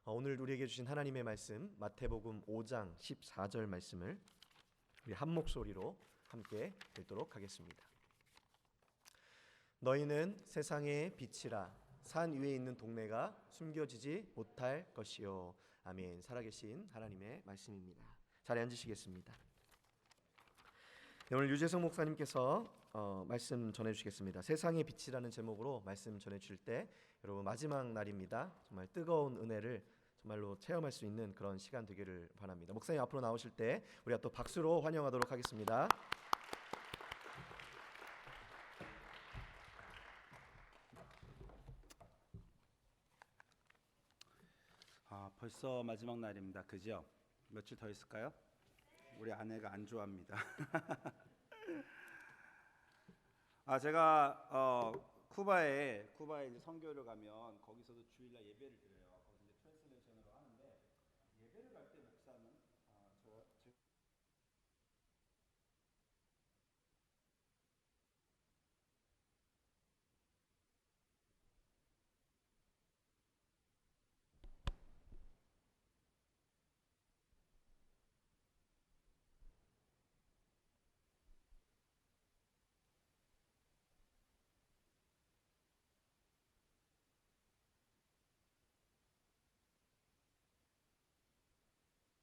오늘 우리에게 주신 하나님의 말씀 마태복음 5장 14절 말씀을 우리 한 목소리로 함께 읽도록 하겠습니다. 너희는 세상의 빛이라. 산 위에 있는 동네가 숨겨지지 못할 것이요. 아멘. 살아계신 하나님의 말씀입니다. 자리에 앉으시겠습니다. 네, 오늘 유재성 목사님께서 말씀 전해주시겠습니다. 세상의 빛이라는 제목으로 말씀 전해주실 때 여러분 마지막 날입니다. 정말 뜨거운 은혜를 정말로 체험할 수 있는 그런 시간 되기를 바랍니다. 목사님 앞으로 나오실 때 우리가 또 박수로 환영하도록 하겠습니다. 벌써 마지막 날입니다. 그죠? 며칠 더 있을까요? 우리 아내가 안 좋아합니다. 제가 쿠바에 이제 선교를 가면 거기서도 주일날 예배를 드려요. 거기서 이제 트랜슬레이션으로 하는데 예배를 갈 때 목사는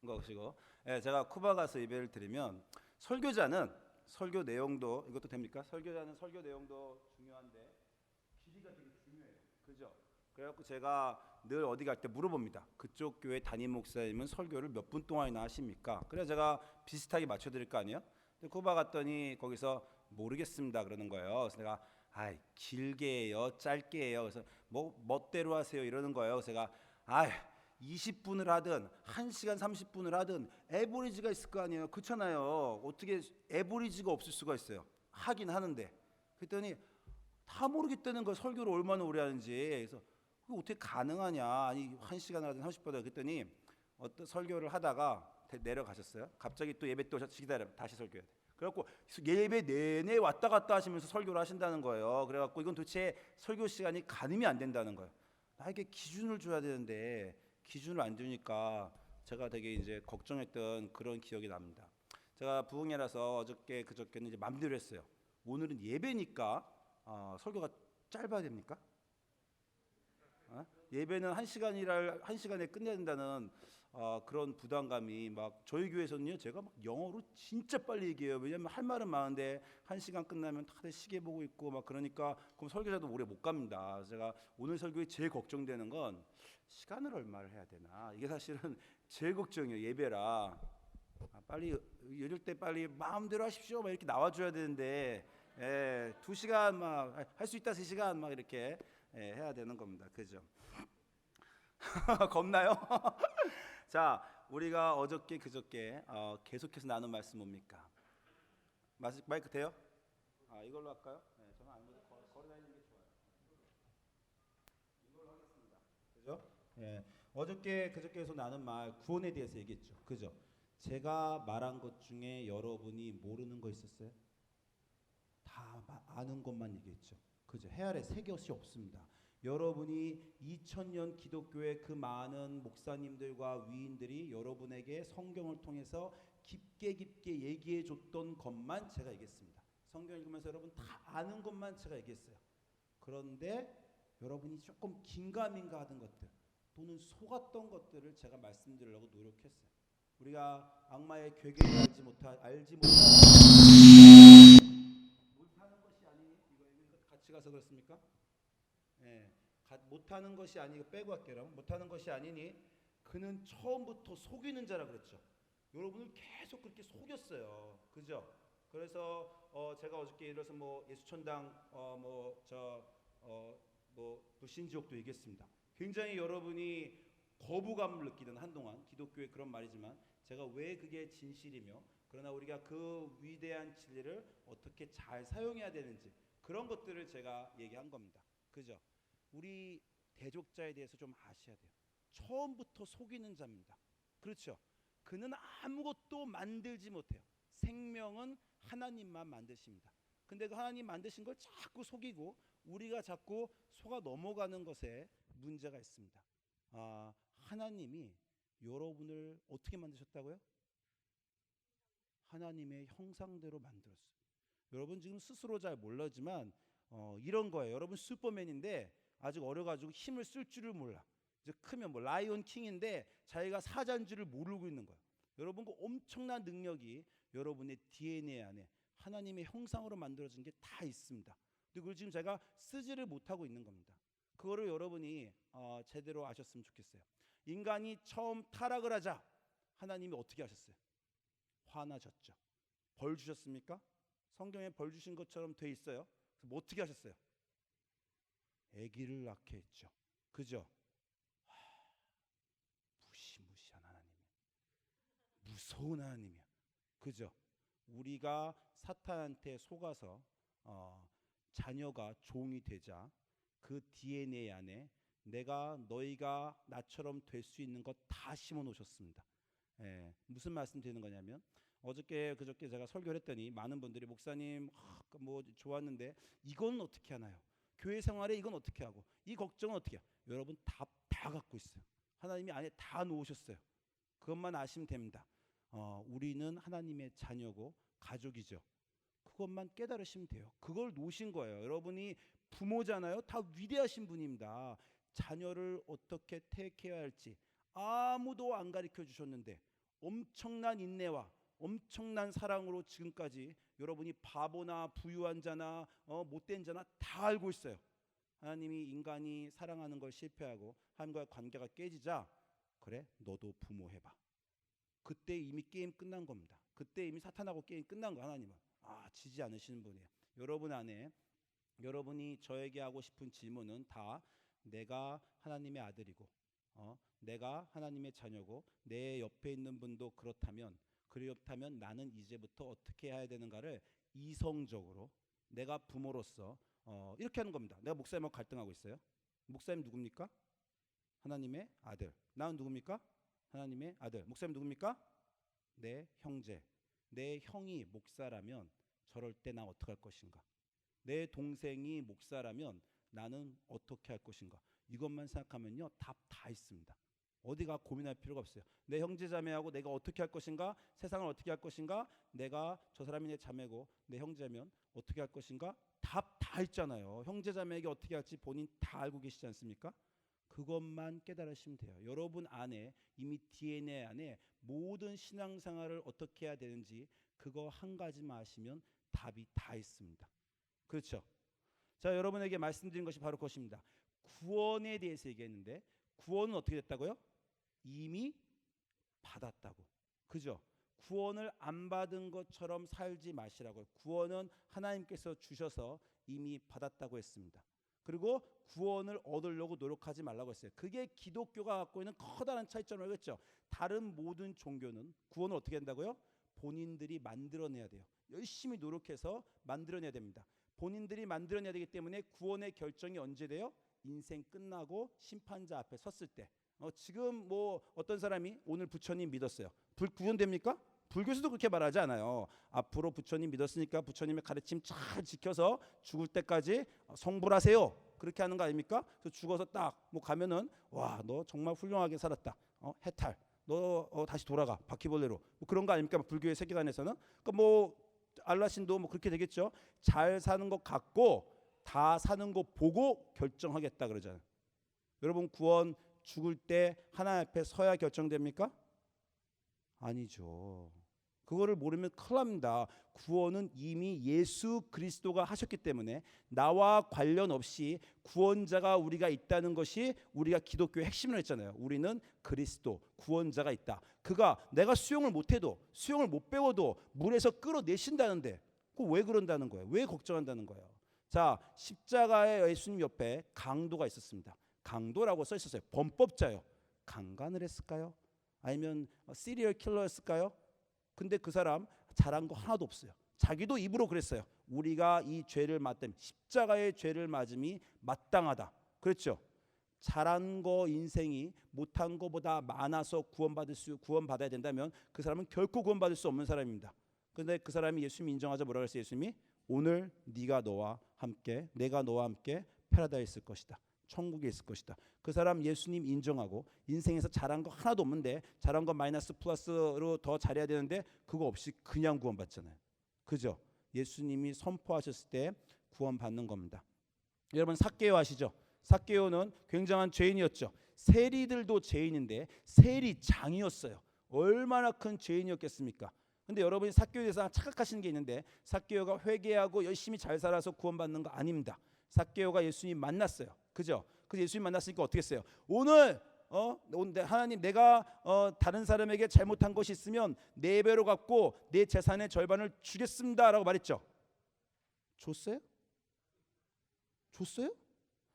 것이고, 제가 쿠바 가서 예배를 드리면 설교자는 설교 내용도 이것도 됩니까? 설교자는 설교 내용도 중요한데 길이가 되게 중요해요. 그죠? 그래갖고 제가 늘 어디 갈 때 물어봅니다. 그쪽 교회 담임 목사님은 설교를 몇 분 동안이나 하십니까? 그래서 제가 비슷하게 맞춰드릴 거 아니에요? 근데 쿠바 갔더니 거기서 모르겠습니다 그러는 거예요. 그래서 내가 길게 해요, 짧게 해요. 그래서 멋대로 하세요 이러는 거예요. 그래서 제가 20분을 하든 1시간 30분을 하든 에버리지가 있을 거 아니에요. 그렇잖아요. 어떻게 에버리지가 없을 수가 있어요. 하긴 하는데. 그랬더니 다 모르겠다는 거예요. 설교를 얼마나 오래 하는지. 그래서 그게 어떻게 가능하냐. 아니 1시간 하든 30분 하든. 그랬더니 어떤 설교를 하다가 내려가셨어요. 갑자기 또 예배 또 기다려 다시 설교해야 돼. 그래갖고 예배 내내 왔다 갔다 하시면서 설교를 하신다는 거예요. 그래갖고 이건 도대체 설교 시간이 가늠이 안 된다는 거예요. 나에게 기준을 줘야 되는데 기준을 안 주니까 제가 되게 이제 걱정했던 그런 기억이 납니다. 제가 부흥회라서 어저께 그저께는 이제 맘대로 했어요. 오늘은 예배니까 설교가 짧아야 됩니까? 예배는 1시간에 끝내야 된다는 그런 부담감이 막 저희 교회에서는요. 제가 막 영어로 진짜 빨리 얘기해요. 왜냐면 할 말은 많은데 1시간 끝나면 다들 시계 보고 있고 막 그러니까 그럼 설교자도 오래 못 갑니다. 그래서 제가 오늘 설교에 제일 걱정되는 건 시간을 얼마를 해야 되나. 이게 사실은 제일 걱정이에요. 예배라. 빨리 이럴 때 빨리 마음대로 하십시오. 막 이렇게 나와줘야 되는데 2시간 막 할 수 있다 3시간 막 이렇게 해야 되는 겁니다. 그죠? 겁나요? 자, 우리가 어저께 그저께 계속해서 나눈 말씀 뭡니까? 마이크 돼요? 이걸로 할까요? 저는 안 돼도 걸어 다니는 게 좋아요. 이걸로 하겠습니다. 그죠? 어저께 그저께에서 나눈 말 구원에 대해서 얘기했죠. 그죠? 제가 말한 것 중에 여러분이 모르는 거 있었어요? 다 아는 것만 얘기했죠. 그죠? 해 아래 새 것이 없습니다. 여러분이 2000년 기독교의 그 많은 목사님들과 위인들이 여러분에게 성경을 통해서 깊게 얘기해 줬던 것만 제가 얘기했습니다. 성경 읽으면서 여러분 다 아는 것만 제가 얘기했어요. 그런데 여러분이 조금 긴가민가 하던 것들 또는 속았던 것들을 제가 말씀드리려고 노력했어요. 우리가 악마의 괴계를 알지 못하는 것이 아니니 이거 같이 가서 그렇습니까? 못하는 것이 아니고 빼고 할게요. 못하는 것이 아니니 그는 처음부터 속이는 자라 그랬죠. 여러분을 계속 그렇게 속였어요. 그죠? 그래서 제가 어저께 예를 들어서 예수천당 불신지옥도 얘기했습니다. 굉장히 여러분이 거부감을 느끼던 한동안 기독교의 그런 말이지만 제가 왜 그게 진실이며 그러나 우리가 그 위대한 진리를 어떻게 잘 사용해야 되는지 그런 것들을 제가 얘기한 겁니다. 그죠? 우리 대족자에 대해서 좀 아셔야 돼요. 처음부터 속이는 자입니다. 그렇죠? 그는 아무것도 만들지 못해요. 생명은 하나님만 만드십니다. 근데 그 하나님 만드신 걸 자꾸 속이고 우리가 자꾸 속아 넘어가는 것에 문제가 있습니다. 하나님이 여러분을 어떻게 만드셨다고요? 하나님의 형상대로 만들었어요. 여러분 지금 스스로 잘 몰라지만 이런 거예요. 여러분 슈퍼맨인데 아직 어려가지고 힘을 쓸 줄을 몰라. 이제 크면 뭐 라이온 킹인데 자기가 사자인 줄을 모르고 있는 거예요. 여러분 그 엄청난 능력이 여러분의 DNA 안에 하나님의 형상으로 만들어진 게 다 있습니다. 근데 그걸 지금 제가 쓰지를 못하고 있는 겁니다. 그거를 여러분이 제대로 아셨으면 좋겠어요. 인간이 처음 타락을 하자 하나님이 어떻게 하셨어요? 화나셨죠. 벌 주셨습니까? 성경에 벌 주신 것처럼 돼 있어요. 그래서 뭐 어떻게 하셨어요? 아기를 낳게 했죠. 그죠? 무시무시한 하나님이야. 무서운 하나님이야. 그죠? 우리가 사탄한테 속아서 자녀가 종이 되자 그 DNA 안에 내가 너희가 나처럼 될 수 있는 것 다 심어 놓으셨습니다. 예, 무슨 말씀 드리는 거냐면 어저께 그저께 제가 설교를 했더니 많은 분들이 목사님 뭐 좋았는데 이건 어떻게 하나요? 교회 생활에 이건 어떻게 하고 이 걱정은 어떻게 해요? 여러분 다 갖고 있어요. 하나님이 안에 다 놓으셨어요. 그것만 아시면 됩니다. 우리는 하나님의 자녀고 가족이죠. 그것만 깨달으시면 돼요. 그걸 놓으신 거예요. 여러분이 부모잖아요. 다 위대하신 분입니다. 자녀를 어떻게 택해야 할지 아무도 안 가르쳐 주셨는데 엄청난 인내와 엄청난 사랑으로 지금까지 여러분이 바보나 부유한 자나 못된 자나 다 알고 있어요. 하나님이 인간이 사랑하는 걸 실패하고 하나님과의 관계가 깨지자 그래 너도 부모해봐. 그때 이미 게임 끝난 겁니다. 그때 이미 사탄하고 게임 끝난 거. 하나님은 지지 않으시는 분이에요. 여러분 안에 여러분이 저에게 하고 싶은 질문은 다 내가 하나님의 아들이고 내가 하나님의 자녀고 내 옆에 있는 분도 그렇다면 나는 이제부터 어떻게 해야 되는가를 이성적으로 내가 부모로서 이렇게 하는 겁니다. 내가 목사님하고 갈등하고 있어요. 목사님 누굽니까? 하나님의 아들. 나는 누굽니까? 하나님의 아들. 목사님 누굽니까? 내 형제. 내 형이 목사라면 저럴 때 나 어떻게 할 것인가? 내 동생이 목사라면 나는 어떻게 할 것인가? 이것만 생각하면요 답 다 있습니다. 어디가 고민할 필요가 없어요. 내 형제 자매하고 내가 어떻게 할 것인가? 세상을 어떻게 할 것인가? 내가 저 사람이 내 자매고 내 형제면 어떻게 할 것인가? 답 다 있잖아요. 형제 자매에게 어떻게 할지 본인 다 알고 계시지 않습니까? 그것만 깨달으시면 돼요. 여러분 안에 이미 DNA 안에 모든 신앙생활을 어떻게 해야 되는지 그거 한 가지만 아시면 답이 다 있습니다. 그렇죠? 자, 여러분에게 말씀드린 것이 바로 그것입니다. 구원에 대해서 얘기했는데 구원은 어떻게 됐다고요? 이미 받았다고. 그죠? 구원을 안 받은 것처럼 살지 마시라고요. 구원은 하나님께서 주셔서 이미 받았다고 했습니다. 그리고 구원을 얻으려고 노력하지 말라고 했어요. 그게 기독교가 갖고 있는 커다란 차이점을 했죠. 다른 모든 종교는 구원을 어떻게 한다고요? 본인들이 만들어내야 돼요. 열심히 노력해서 만들어내야 됩니다. 본인들이 만들어내야 되기 때문에 구원의 결정이 언제 돼요? 인생 끝나고 심판자 앞에 섰을 때. 지금 뭐 어떤 사람이 오늘 부처님 믿었어요. 구원됩니까? 불교에서도 그렇게 말하지 않아요. 앞으로 부처님 믿었으니까 부처님의 가르침 잘 지켜서 죽을 때까지 성불하세요. 그렇게 하는 거 아닙니까? 그래서 죽어서 딱 뭐 가면은 와, 너 정말 훌륭하게 살았다. 해탈. 너 다시 돌아가. 바퀴벌레로. 뭐 그런 거 아닙니까? 불교의 세계관에서는. 그러니까 뭐 알라신도 뭐 그렇게 되겠죠. 잘 사는 것 같고 다 사는 거 보고 결정하겠다 그러잖아요. 여러분 구원 죽을 때 하나님 앞에 서야 결정됩니까? 아니죠. 그거를 모르면 큰일 납니다. 구원은 이미 예수 그리스도가 하셨기 때문에 나와 관련 없이 구원자가 우리가 있다는 것이 우리가 기독교의 핵심을 했잖아요. 우리는 그리스도 구원자가 있다. 그가 내가 수영을 못해도 수영을 못 배워도 물에서 끌어내신다는데 그거 왜 그런다는 거예요? 왜 걱정한다는 거예요? 자, 십자가의 예수님 옆에 강도가 있었습니다. 강도라고 써 있었어요. 범법자요. 강간을 했을까요? 아니면 시리얼 킬러였을까요? 근데 그 사람 잘한 거 하나도 없어요. 자기도 입으로 그랬어요. 우리가 이 죄를 맞다면 십자가의 죄를 맞음이 마땅하다. 그랬죠. 잘한 거 인생이 못한 거보다 많아서 구원받아야 된다면 그 사람은 결코 구원받을 수 없는 사람입니다. 그런데 그 사람이 예수님 인정하자 뭐라 그랬어요? 예수님이 오늘 네가 너와 함께 내가 너와 함께 패러다이스일 것이다. 천국에 있을 것이다. 그 사람 예수님 인정하고 인생에서 잘한 거 하나도 없는데 잘한 거 마이너스 플러스로 더 잘해야 되는데 그거 없이 그냥 구원받잖아요. 그죠? 예수님이 선포하셨을 때 구원받는 겁니다. 여러분 삭개오 아시죠? 삭개오는 굉장한 죄인이었죠. 세리들도 죄인인데 세리장이었어요. 얼마나 큰 죄인이었겠습니까? 근데 여러분이 삭개오에 대해서 착각하시는 게 있는데 삭개오가 회개하고 열심히 잘 살아서 구원받는 거 아닙니다. 삭개오가 예수님 만났어요. 그죠? 그래서 예수님 만났으니까 어떻게 했어요? 오늘 하나님 내가 다른 사람에게 잘못한 것이 있으면 4배로 갚고 내 재산의 절반을 주겠습니다라고 말했죠. 줬어요? 줬어요?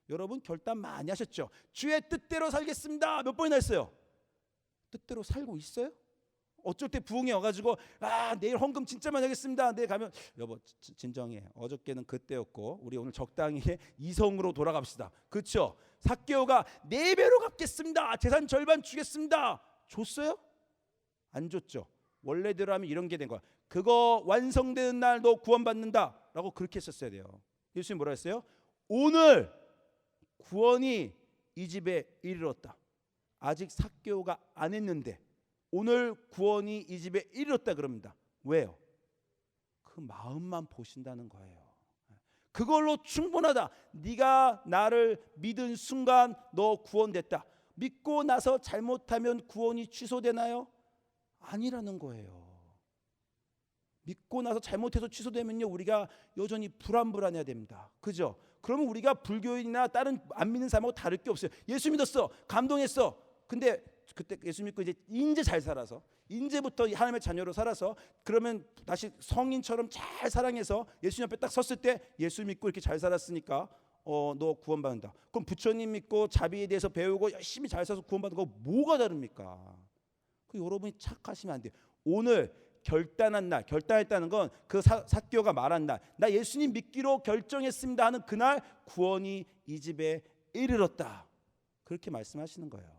여러분 결단 많이 하셨죠? 주의 뜻대로 살겠습니다. 몇 번이나 했어요? 뜻대로 살고 있어요? 어쩔 때 부흥이 와가지고 내일 헌금 진짜 많이 하겠습니다. 내일 가면 여보 진정해. 어저께는 그때였고 우리 오늘 적당히 이성으로 돌아갑시다. 그렇죠? 삭개오가 4배로 갚겠습니다. 재산 절반 주겠습니다. 줬어요? 안 줬죠. 원래대로 하면 이런 게 된 거야. 그거 완성되는 날 너 구원받는다라고 그렇게 했었어야 돼요. 예수님 뭐라 했어요? 오늘 구원이 이 집에 이르렀다. 아직 삭개오가 안 했는데 오늘 구원이 이 집에 이르렀다 그럽니다. 왜요? 그 마음만 보신다는 거예요. 그걸로 충분하다. 네가 나를 믿은 순간 너 구원됐다. 믿고 나서 잘못하면 구원이 취소되나요? 아니라는 거예요. 믿고 나서 잘못해서 취소되면요 우리가 여전히 불안해야 됩니다. 그죠? 그러면 우리가 불교인이나 다른 안 믿는 사람하고 다를 게 없어요. 예수 믿었어. 감동했어. 근데 그때 예수 믿고 이제 잘 살아서 이제부터 하나님의 자녀로 살아서 그러면 다시 성인처럼 잘 사랑해서 예수님 앞에 딱 섰을 때 예수 믿고 이렇게 잘 살았으니까 너 구원받는다. 그럼 부처님 믿고 자비에 대해서 배우고 열심히 잘 살아서 구원받는 거 뭐가 다릅니까? 그 여러분이 착하시면 안 돼요. 오늘 결단한 날, 결단했다는 건 그 삭개오가 말한 날, 나 예수님 믿기로 결정했습니다 하는 그날 구원이 이 집에 이르렀다. 그렇게 말씀하시는 거예요.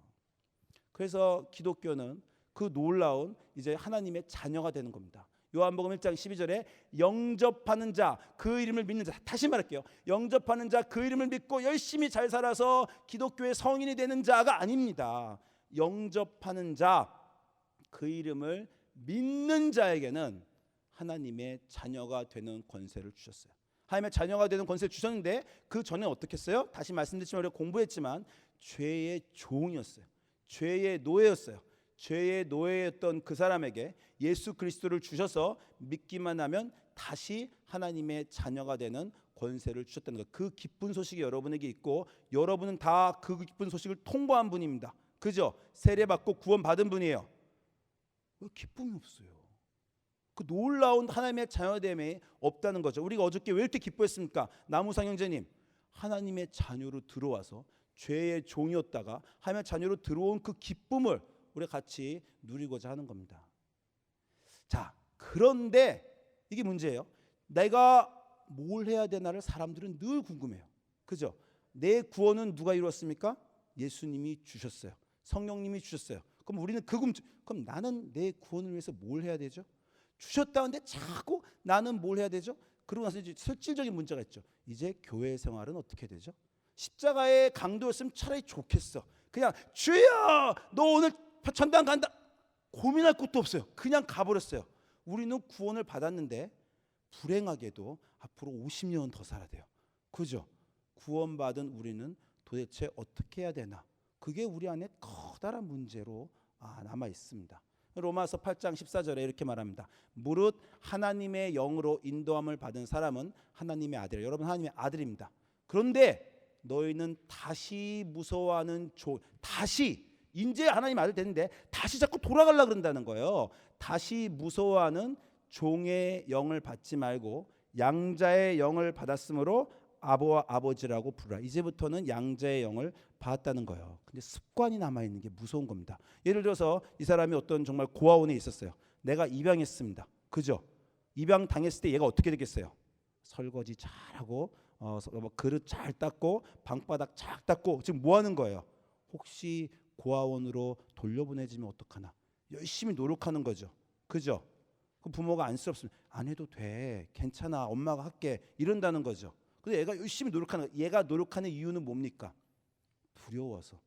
그래서 기독교는 그 놀라운 이제 하나님의 자녀가 되는 겁니다. 요한복음 1장 12절에 영접하는 자, 그 이름을 믿는 자. 다시 말할게요. 영접하는 자, 그 이름을 믿고 열심히 잘 살아서 기독교의 성인이 되는 자가 아닙니다. 영접하는 자, 그 이름을 믿는 자에게는 하나님의 자녀가 되는 권세를 주셨어요. 하나님의 자녀가 되는 권세를 주셨는데 그 전에 어떻게 했어요? 다시 말씀드리지만 우리가 공부했지만 죄의 종이었어요. 죄의 노예였어요. 죄의 노예였던 그 사람에게 예수 그리스도를 주셔서 믿기만 하면 다시 하나님의 자녀가 되는 권세를 주셨다는 것. 그 기쁜 소식이 여러분에게 있고 여러분은 다 그 기쁜 소식을 통보한 분입니다. 그죠? 세례받고 구원받은 분이에요. 왜 기쁨이 없어요? 그 놀라운 하나님의 자녀됨이 없다는 거죠. 우리가 어저께 왜 이렇게 기뻐했습니까? 나무상 형제님, 하나님의 자녀로 들어와서 죄의 종이었다가 하나님의 자녀로 들어온 그 기쁨을 우리가 같이 누리고자 하는 겁니다. 자, 그런데 이게 문제예요. 내가 뭘 해야 되나를 사람들은 늘 궁금해요. 그죠? 내 구원은 누가 이루었습니까? 예수님이 주셨어요. 성령님이 주셨어요. 그럼 우리는 그럼 나는 내 구원을 위해서 뭘 해야 되죠? 주셨다는데 자꾸 나는 뭘 해야 되죠? 그러고 나서 이제 실질적인 문제가 있죠. 이제 교회 생활은 어떻게 되죠? 십자가의 강도였으면 차라리 좋겠어. 그냥 주여 너 오늘 천당 간다. 고민할 것도 없어요. 그냥 가버렸어요. 우리는 구원을 받았는데 불행하게도 앞으로 50년 더 살아야 돼요. 그죠? 구원받은 우리는 도대체 어떻게 해야 되나? 그게 우리 안에 커다란 문제로 남아 있습니다. 로마서 8장 14절에 이렇게 말합니다. 무릇 하나님의 영으로 인도함을 받은 사람은 하나님의 아들이에요. 여러분 하나님의 아들입니다. 그런데 너희는 다시 무서워하는 다시 이제 하나님 아들 되는데 다시 자꾸 돌아가려고 그런다는 거예요. 다시 무서워하는 종의 영을 받지 말고 양자의 영을 받았으므로 아버와 아버지라고 부르라. 이제부터는 양자의 영을 받았다는 거예요. 근데 습관이 남아있는 게 무서운 겁니다. 예를 들어서 이 사람이 어떤 정말 고아원에 있었어요. 내가 입양했습니다. 그죠? 입양 당했을 때 얘가 어떻게 되겠어요? 설거지 잘하고 그릇 잘 닦고 방바닥 잘 닦고 지금 뭐 하는 거예요? 혹시 고아원으로 돌려보내지면 어떡하나? 열심히 노력하는 거죠. 그죠? 그 부모가 안쓰럽습니다. 안 해도 돼. 괜찮아. 엄마가 할게. 이런다는 거죠. 근데 얘가 열심히 노력하는 거예요. 얘가 노력하는 이유는 뭡니까? 두려워서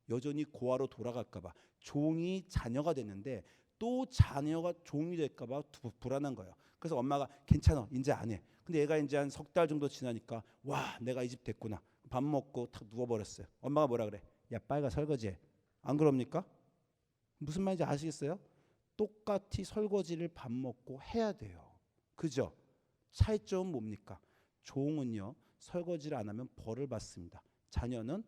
여전히 고아로 돌아갈까 봐 종이 자녀가 됐는데 또 자녀가 종이 될까 봐 불안한 거예요. 그래서 엄마가 괜찮아 이제 안 해. 근데 얘가 이제 한 석 달 정도 지나니까 와 내가 이 집 됐구나. 밥 먹고 탁 누워버렸어요. 엄마가 뭐라 그래? 야 빨리 설거지해. 안 그럽니까? 무슨 말인지 아시겠어요? 똑같이 설거지를 밥 먹고 해야 돼요. 그죠? 차이점은 뭡니까? 종은요 설거지를 안 하면 벌을 받습니다. 자녀는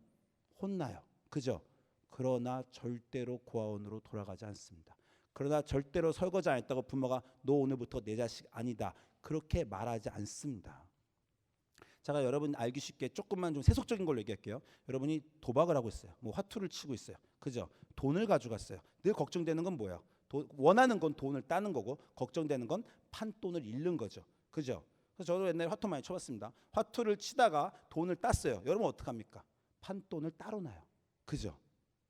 혼나요. 그죠? 그러나 절대로 고아원으로 돌아가지 않습니다. 그러나 절대로 설거지 안 했다고 부모가 너 오늘부터 내 자식 아니다 그렇게 말하지 않습니다. 제가 여러분 알기 쉽게 조금만 좀 세속적인 걸로 얘기할게요. 여러분이 도박을 하고 있어요. 뭐 화투를 치고 있어요. 그죠? 돈을 가져갔어요. 늘 걱정되는 건 뭐예요? 원하는 건 돈을 따는 거고 걱정되는 건 판돈을 잃는 거죠. 그죠? 그래서 저도 옛날에 화투 많이 쳐봤습니다. 화투를 치다가 돈을 땄어요. 여러분 어떡합니까? 판돈을 따로 놔요. 그죠?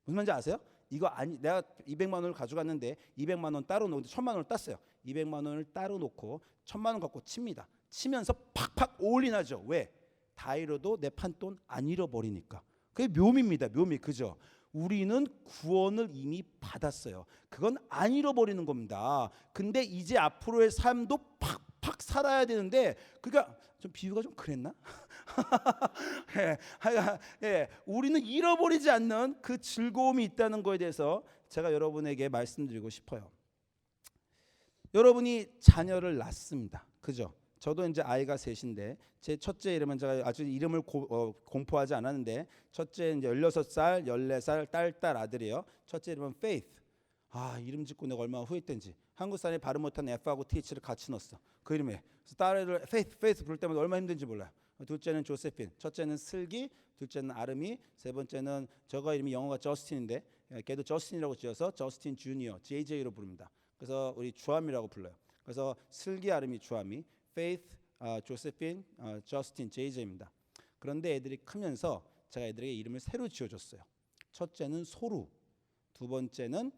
무슨 말인지 아세요? 이거 아니 내가 200만 원을 가져갔는데 200만 원 따로 놓는데 1000만 원을 땄어요. 200만 원을 따로 놓고 1000만 원 갖고 칩니다. 치면서 팍팍 올인하죠. 왜? 다이로도 내 판돈 안 잃어버리니까. 그게 묘미입니다. 묘미. 그죠? 우리는 구원을 이미 받았어요. 그건 안 잃어버리는 겁니다. 근데 이제 앞으로의 삶도 팍팍 살아야 되는데 그러니까 좀 비유가 좀 그랬나? 우리는 잃어버리지 않는 그 즐거움이 있다는 거에 대해서 제가 여러분에게 말씀드리고 싶어요. 여러분이 자녀를 낳습니다. 그죠? 저도 이제 아이가 셋인데 제 첫째 이름은 제가 아직 이름을 공포하지 않았는데 첫째 이제 16살, 14살 딸 아들이에요. 첫째 이름은 Faith. 아 이름 짓고 내가 얼마나 후회했던지. 한국 사람이 발음 못하는 F하고 TH를 같이 넣었어. 그 이름에. 그래서 딸을 Faith 부를 때마다 얼마나 힘든지 몰라요. 둘째는 조세핀, 첫째는 슬기, 둘째는 아름이, 세 번째는 저가 이름이 영어가 저스틴인데 걔도 저스틴이라고 지어서 저스틴 주니어, JJ로 부릅니다. 그래서 우리 주함이라고 불러요. 그래서 슬기, 아름이, 주함이, Faith, 조세핀, 저스틴, JJ입니다. 그런데 애들이 크면서 제가 애들에게 이름을 새로 지어줬어요. 첫째는 소루, 두 번째는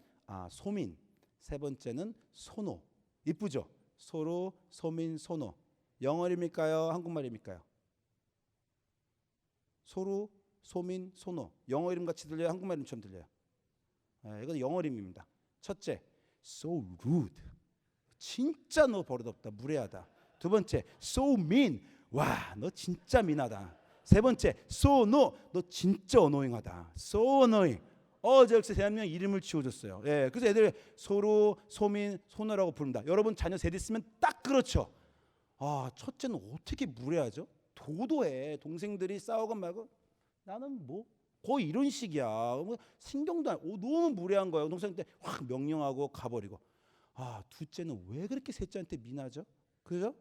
소민, 세 번째는 소노. 이쁘죠? 소루, 소민, 소노. 영어 이름일까요? 한국말입니까요? 소루, 소민, 소노. 영어 이름 같이 들려요? 한국말 이름처럼 들려요? 이건 영어 이름입니다. 첫째, so rude. 진짜 너 버릇없다, 무례하다. 두 번째, so mean. 와, 너 진짜 민하다. 세 번째, so no. 너 진짜 어노잉하다. so annoying. 저 역시 대한민국 이름을 지어줬어요. 그래서 애들 소루, 소민, 소노라고 부릅니다. 여러분 자녀 셋 있으면 딱 그렇죠. 첫째는 어떻게 무례하죠? 도도해. 동생들이 싸우건 말고 나는 뭐 거의 이런 식이야. 뭐 신경도 안. 너무 무례한 거예요. 동생한테 확 명령하고 가버리고. 둘째는 왜 그렇게 셋째한테 민하죠? 그죠?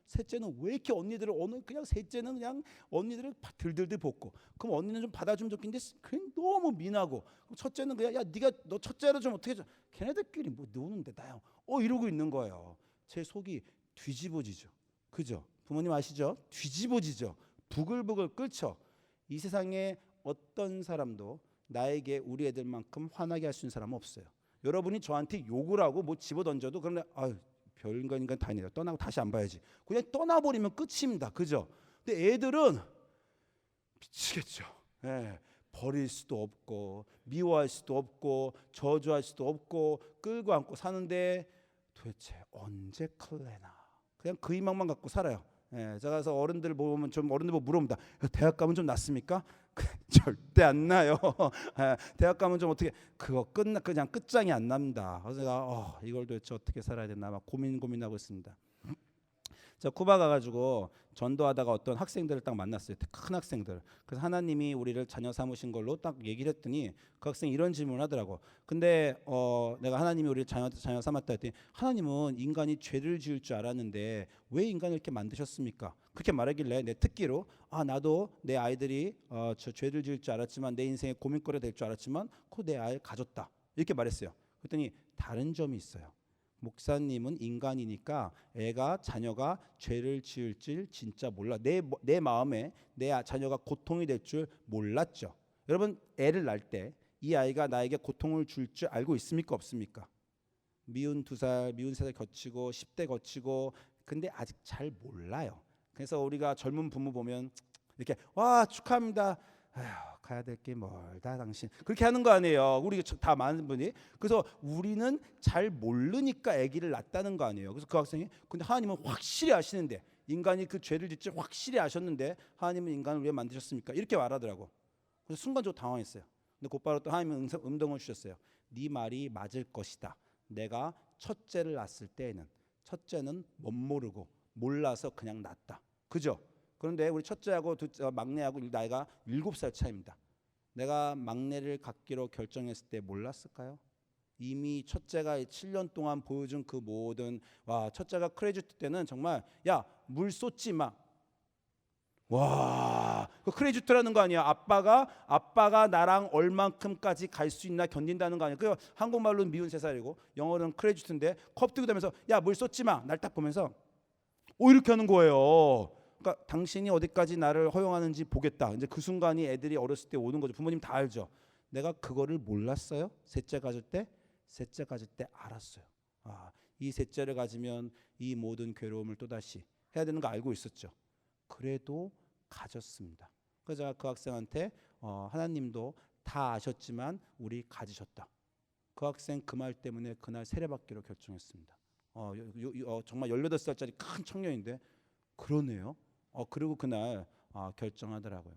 셋째는 왜 이렇게 언니들을 그냥 셋째는 그냥 언니들을 들들들 볶고. 그럼 언니는 좀 받아주면 좋겠는데 그냥 너무 민하고. 그럼 첫째는 그냥 야 네가 너 첫째로 좀 어떻게 해? 걔네들끼리 뭐 노는데 나요. 이러고 있는 거예요. 제 속이 뒤집어지죠. 그죠? 부모님 아시죠? 뒤집어지죠. 부글부글 끓죠. 이 세상에 어떤 사람도 나에게 우리 애들만큼 화나게 할 수 있는 사람은 없어요. 여러분이 저한테 욕을 하고 뭐 집어던져도 그러면 별인간 다 있네요. 떠나고 다시 안 봐야지. 그냥 떠나버리면 끝입니다. 그죠? 근데 애들은 미치겠죠. 버릴 수도 없고 미워할 수도 없고 저주할 수도 없고 끌고 안고 사는데 도대체 언제 클래나? 그냥 그 희망만 갖고 살아요. 제가 가서 어른들 보면 좀 어른들 보고 물어봅니다. 대학 가면 좀 낫습니까? 절대 안 나요. 대학 가면 좀 어떻게 그거 그냥 끝장이 안 납니다. 그래서 제가 이걸 도대체 어떻게 살아야 되나 막 고민하고 있습니다. 저 쿠바 가가지고 전도하다가 어떤 학생들을 딱 만났어요. 큰 학생들. 그래서 하나님이 우리를 자녀 삼으신 걸로 딱 얘기를 했더니 그 학생이 이런 질문을 하더라고. 근데 내가 하나님이 우리를 자녀 삼았다 했더니 하나님은 인간이 죄를 지을 줄 알았는데 왜 인간을 이렇게 만드셨습니까? 그렇게 말하길래 내 특기로 나도 내 아이들이 저 죄를 지을 줄 알았지만 내 인생의 고민거리가 될 줄 알았지만 그 내 아이를 가졌다. 이렇게 말했어요. 그랬더니 다른 점이 있어요. 목사님은 인간이니까 자녀가 죄를 지을 줄 진짜 몰라. 내 마음에 내 자녀가 고통이 될 줄 몰랐죠. 여러분 애를 낳을 때 이 아이가 나에게 고통을 줄 줄 알고 있습니까? 없습니까? 미운 2살, 미운 3살 거치고 10대 거치고 근데 아직 잘 몰라요. 그래서 우리가 젊은 부모 보면 이렇게 와 축하합니다. 가야 될 게 멀다 당신. 그렇게 하는 거 아니에요. 우리 다 많은 분이. 그래서 우리는 잘 모르니까 아기를 낳았다는 거 아니에요. 그래서 그 학생이 근데 하나님은 확실히 아시는데 인간이 그 죄를 짓지 확실히 아셨는데 하나님은 인간을 왜 만드셨습니까? 이렇게 말하더라고. 그래서 순간적으로 당황했어요. 근데 곧바로 또 하나님은 음성을 주셨어요. 네 말이 맞을 것이다. 내가 첫째를 낳았을 때에는 첫째는 못 모르고 몰라서 그냥 낳았다. 그죠? 그런데 우리 첫째하고 막내하고 나이가 7살 차이입니다. 내가 막내를 갖기로 결정했을 때 몰랐을까요? 이미 첫째가 7년 동안 보여준 그 모든 첫째가 크레디트 때는 정말 야 물 쏟지 마. 와, 그 크레디트라는 거 아니야. 아빠가 나랑 얼만큼까지 갈 수 있나 견딘다는 거 아니야. 그 한국말로는 미운 3살이고 영어로는 크레디트인데 컵 들고 다니면서 야 물 쏟지 마. 날 딱 보면서 이렇게 하는 거예요. 그러니까 당신이 어디까지 나를 허용하는지 보겠다. 이제 그 순간이 애들이 어렸을 때 오는 거죠. 부모님 다 알죠. 내가 그거를 몰랐어요. 셋째 가질 때 알았어요. 이 셋째를 가지면 이 모든 괴로움을 또다시 해야 되는 거 알고 있었죠. 그래도 가졌습니다. 그래서 제가 그 학생한테 하나님도 다 아셨지만 우리 가지셨다. 그 학생 그 말 때문에 그날 세례받기로 결정했습니다. 정말 18살짜리 큰 청년인데 그러네요. 그리고 그날 결정하더라고요.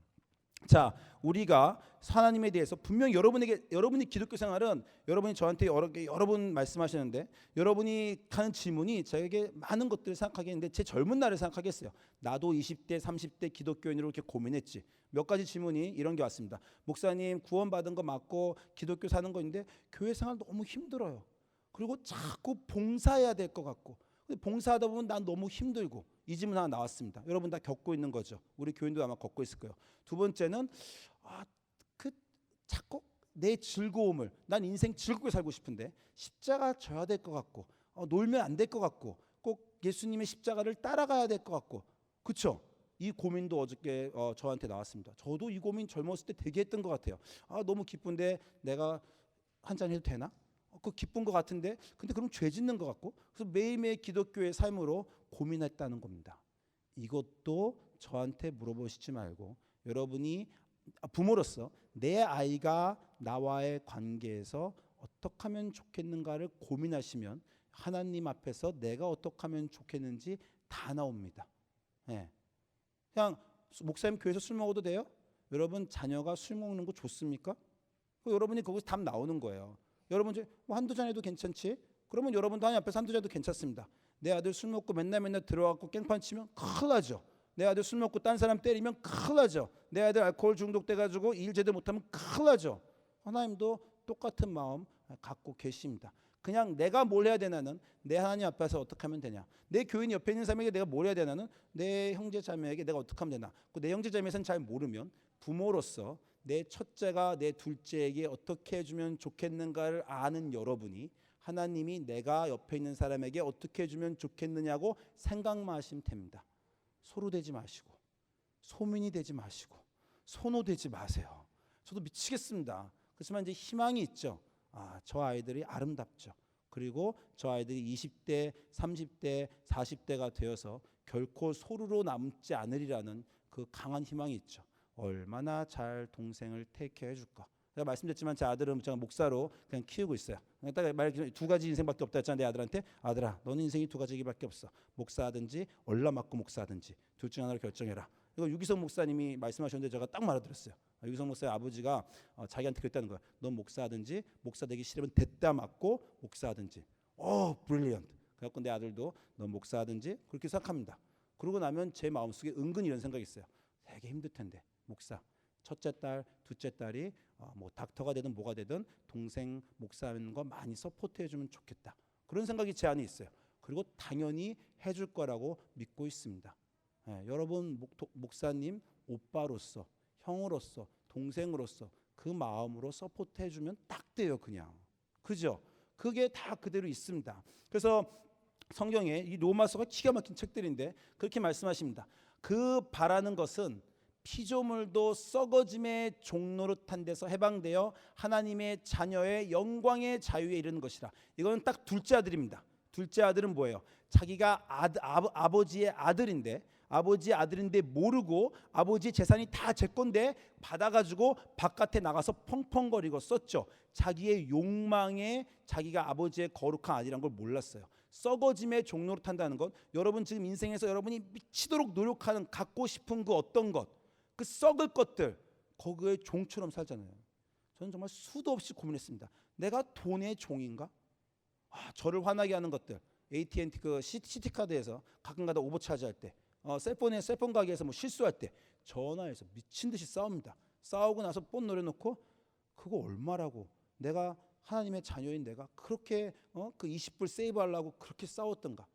자, 우리가 하나님에 대해서 분명 여러분이 기독교 생활은 여러분이 저한테 여러 번 말씀하시는데 여러분이 하는 질문이 저에게 많은 것들을 생각하게 했는데 제 젊은 날을 생각하게 했어요. 나도 20대 30대 기독교인으로 이렇게 고민했지. 몇 가지 질문이 이런 게 왔습니다. 목사님 구원받은 거 맞고 기독교 사는 거 있는데 교회 생활 너무 힘들어요. 그리고 자꾸 봉사해야 될 것 같고 봉사하다 보면 난 너무 힘들고 이 질문 하나 나왔습니다. 여러분 다 겪고 있는 거죠. 우리 교인도 아마 겪고 있을 거예요. 두 번째는 자꾸 내 즐거움을 난 인생 즐겁게 살고 싶은데 십자가 져야 될 것 같고 놀면 안 될 것 같고 꼭 예수님의 십자가를 따라가야 될 것 같고 그렇죠? 이 고민도 어저께 저한테 나왔습니다. 저도 이 고민 젊었을 때 되게 했던 것 같아요. 너무 기쁜데 내가 한잔 해도 되나? 그 기쁜 것 같은데 근데 그럼 죄 짓는 것 같고 그래서 매일매일 기독교의 삶으로 고민했다는 겁니다. 이것도 저한테 물어보시지 말고 여러분이 부모로서 내 아이가 나와의 관계에서 어떻게 하면 좋겠는가를 고민하시면 하나님 앞에서 내가 어떻게 하면 좋겠는지 다 나옵니다. 그냥 목사님 교회에서 술 먹어도 돼요? 여러분 자녀가 술 먹는 거 좋습니까? 여러분이 거기서 답 나오는 거예요. 여러분 이제 한두 잔 해도 괜찮지? 그러면 여러분도 하나님 앞에서 한두 잔 해도 괜찮습니다. 내 아들 술 먹고 맨날 들어와서 깽판 치면 큰일 나죠. 내 아들 술 먹고 딴 사람 때리면 큰일 나죠. 내 아들 알코올 중독돼가지고 일 제대로 못하면 큰일 나죠. 하나님도 똑같은 마음 갖고 계십니다. 그냥 내가 뭘 해야 되나는 내 하나님 앞에서 어떻게 하면 되냐. 내 교인 옆에 있는 사람에게 내가 뭘 해야 되나는 내 형제 자매에게 내가 어떻게 하면 되나. 내 형제 자매에서는 잘 모르면 부모로서 내 첫째가 내 둘째에게 어떻게 해주면 좋겠는가를 아는 여러분이 하나님이 내가 옆에 있는 사람에게 어떻게 해주면 좋겠느냐고 생각만 하시면 됩니다. 소로되지 마시고 소민이 되지 마시고 손호되지 마세요. 저도 미치겠습니다. 그렇지만 이제 희망이 있죠. 저 아이들이 아름답죠. 그리고 저 아이들이 20대, 30대, 40대가 되어서 결코 소루로 남지 않으리라는 그 강한 희망이 있죠. 얼마나 잘 동생을 테이크해 줄까. 제가 말씀드렸지만 제 아들은 제가 목사로 그냥 키우고 있어요. 딱 말해 두 가지 인생밖에 없다 했잖아요. 내 아들한테 아들아 너는 인생이 두 가지밖에 없어. 목사하든지 얼라 맞고 목사하든지 둘 중 하나를 결정해라. 이거 유기성 목사님이 말씀하셨는데 제가 딱 말아들었어요. 유기성 목사의 아버지가 자기한테 그랬다는 거야. 넌 목사하든지 목사 되기 싫으면 됐다 맞고 목사하든지. 브릴리언트. 그래갖고 내 아들도 넌 목사하든지 그렇게 생각합니다. 그러고 나면 제 마음속에 은근히 이런 생각이 있어요. 되게 힘들 텐데 목사 첫째 딸 둘째 딸이 뭐 닥터가 되든 뭐가 되든 동생 목사하는 거 많이 서포트해 주면 좋겠다. 그런 생각이 제 안에 있어요. 그리고 당연히 해줄 거라고 믿고 있습니다. 여러분 목사님 오빠로서 형으로서 동생으로서 그 마음으로 서포트해 주면 딱 돼요. 그냥 그죠? 그게 다 그대로 있습니다. 그래서 성경에 이 로마서가 기가 막힌 책들인데 그렇게 말씀하십니다. 그 바라는 것은 피조물도 썩어짐의 종노릇한 데서 해방되어 하나님의 자녀의 영광의 자유에 이르는 것이라. 이거는 딱 둘째 아들입니다. 둘째 아들은 뭐예요? 자기가 아버지의 아들인데 아버지 아들인데 모르고 아버지 재산이 다 제 건데 받아가지고 바깥에 나가서 펑펑거리고 썼죠. 자기의 욕망에 자기가 아버지의 거룩한 아들이란 걸 몰랐어요. 썩어짐의 종로로 탄다는 것, 여러분 지금 인생에서 여러분이 미치도록 노력하는 갖고 싶은 그 어떤 것, 그 썩을 것들, 거기에 종처럼 살잖아요. 저는 정말 수도 없이 고민했습니다. 내가 돈의 종인가? 저를 화나게 하는 것들, AT&T 그 시티카드에서 가끔가다 오버차지 할 때, 셀폰 가게에서 뭐 실수할 때 전화해서 미친 듯이 싸웁니다. 싸우고 나서 폰 노려놓고 그거 얼마라고, 내가 하나님의 자녀인 내가 그렇게 그 20불 세이브하려고 그렇게 싸웠던가.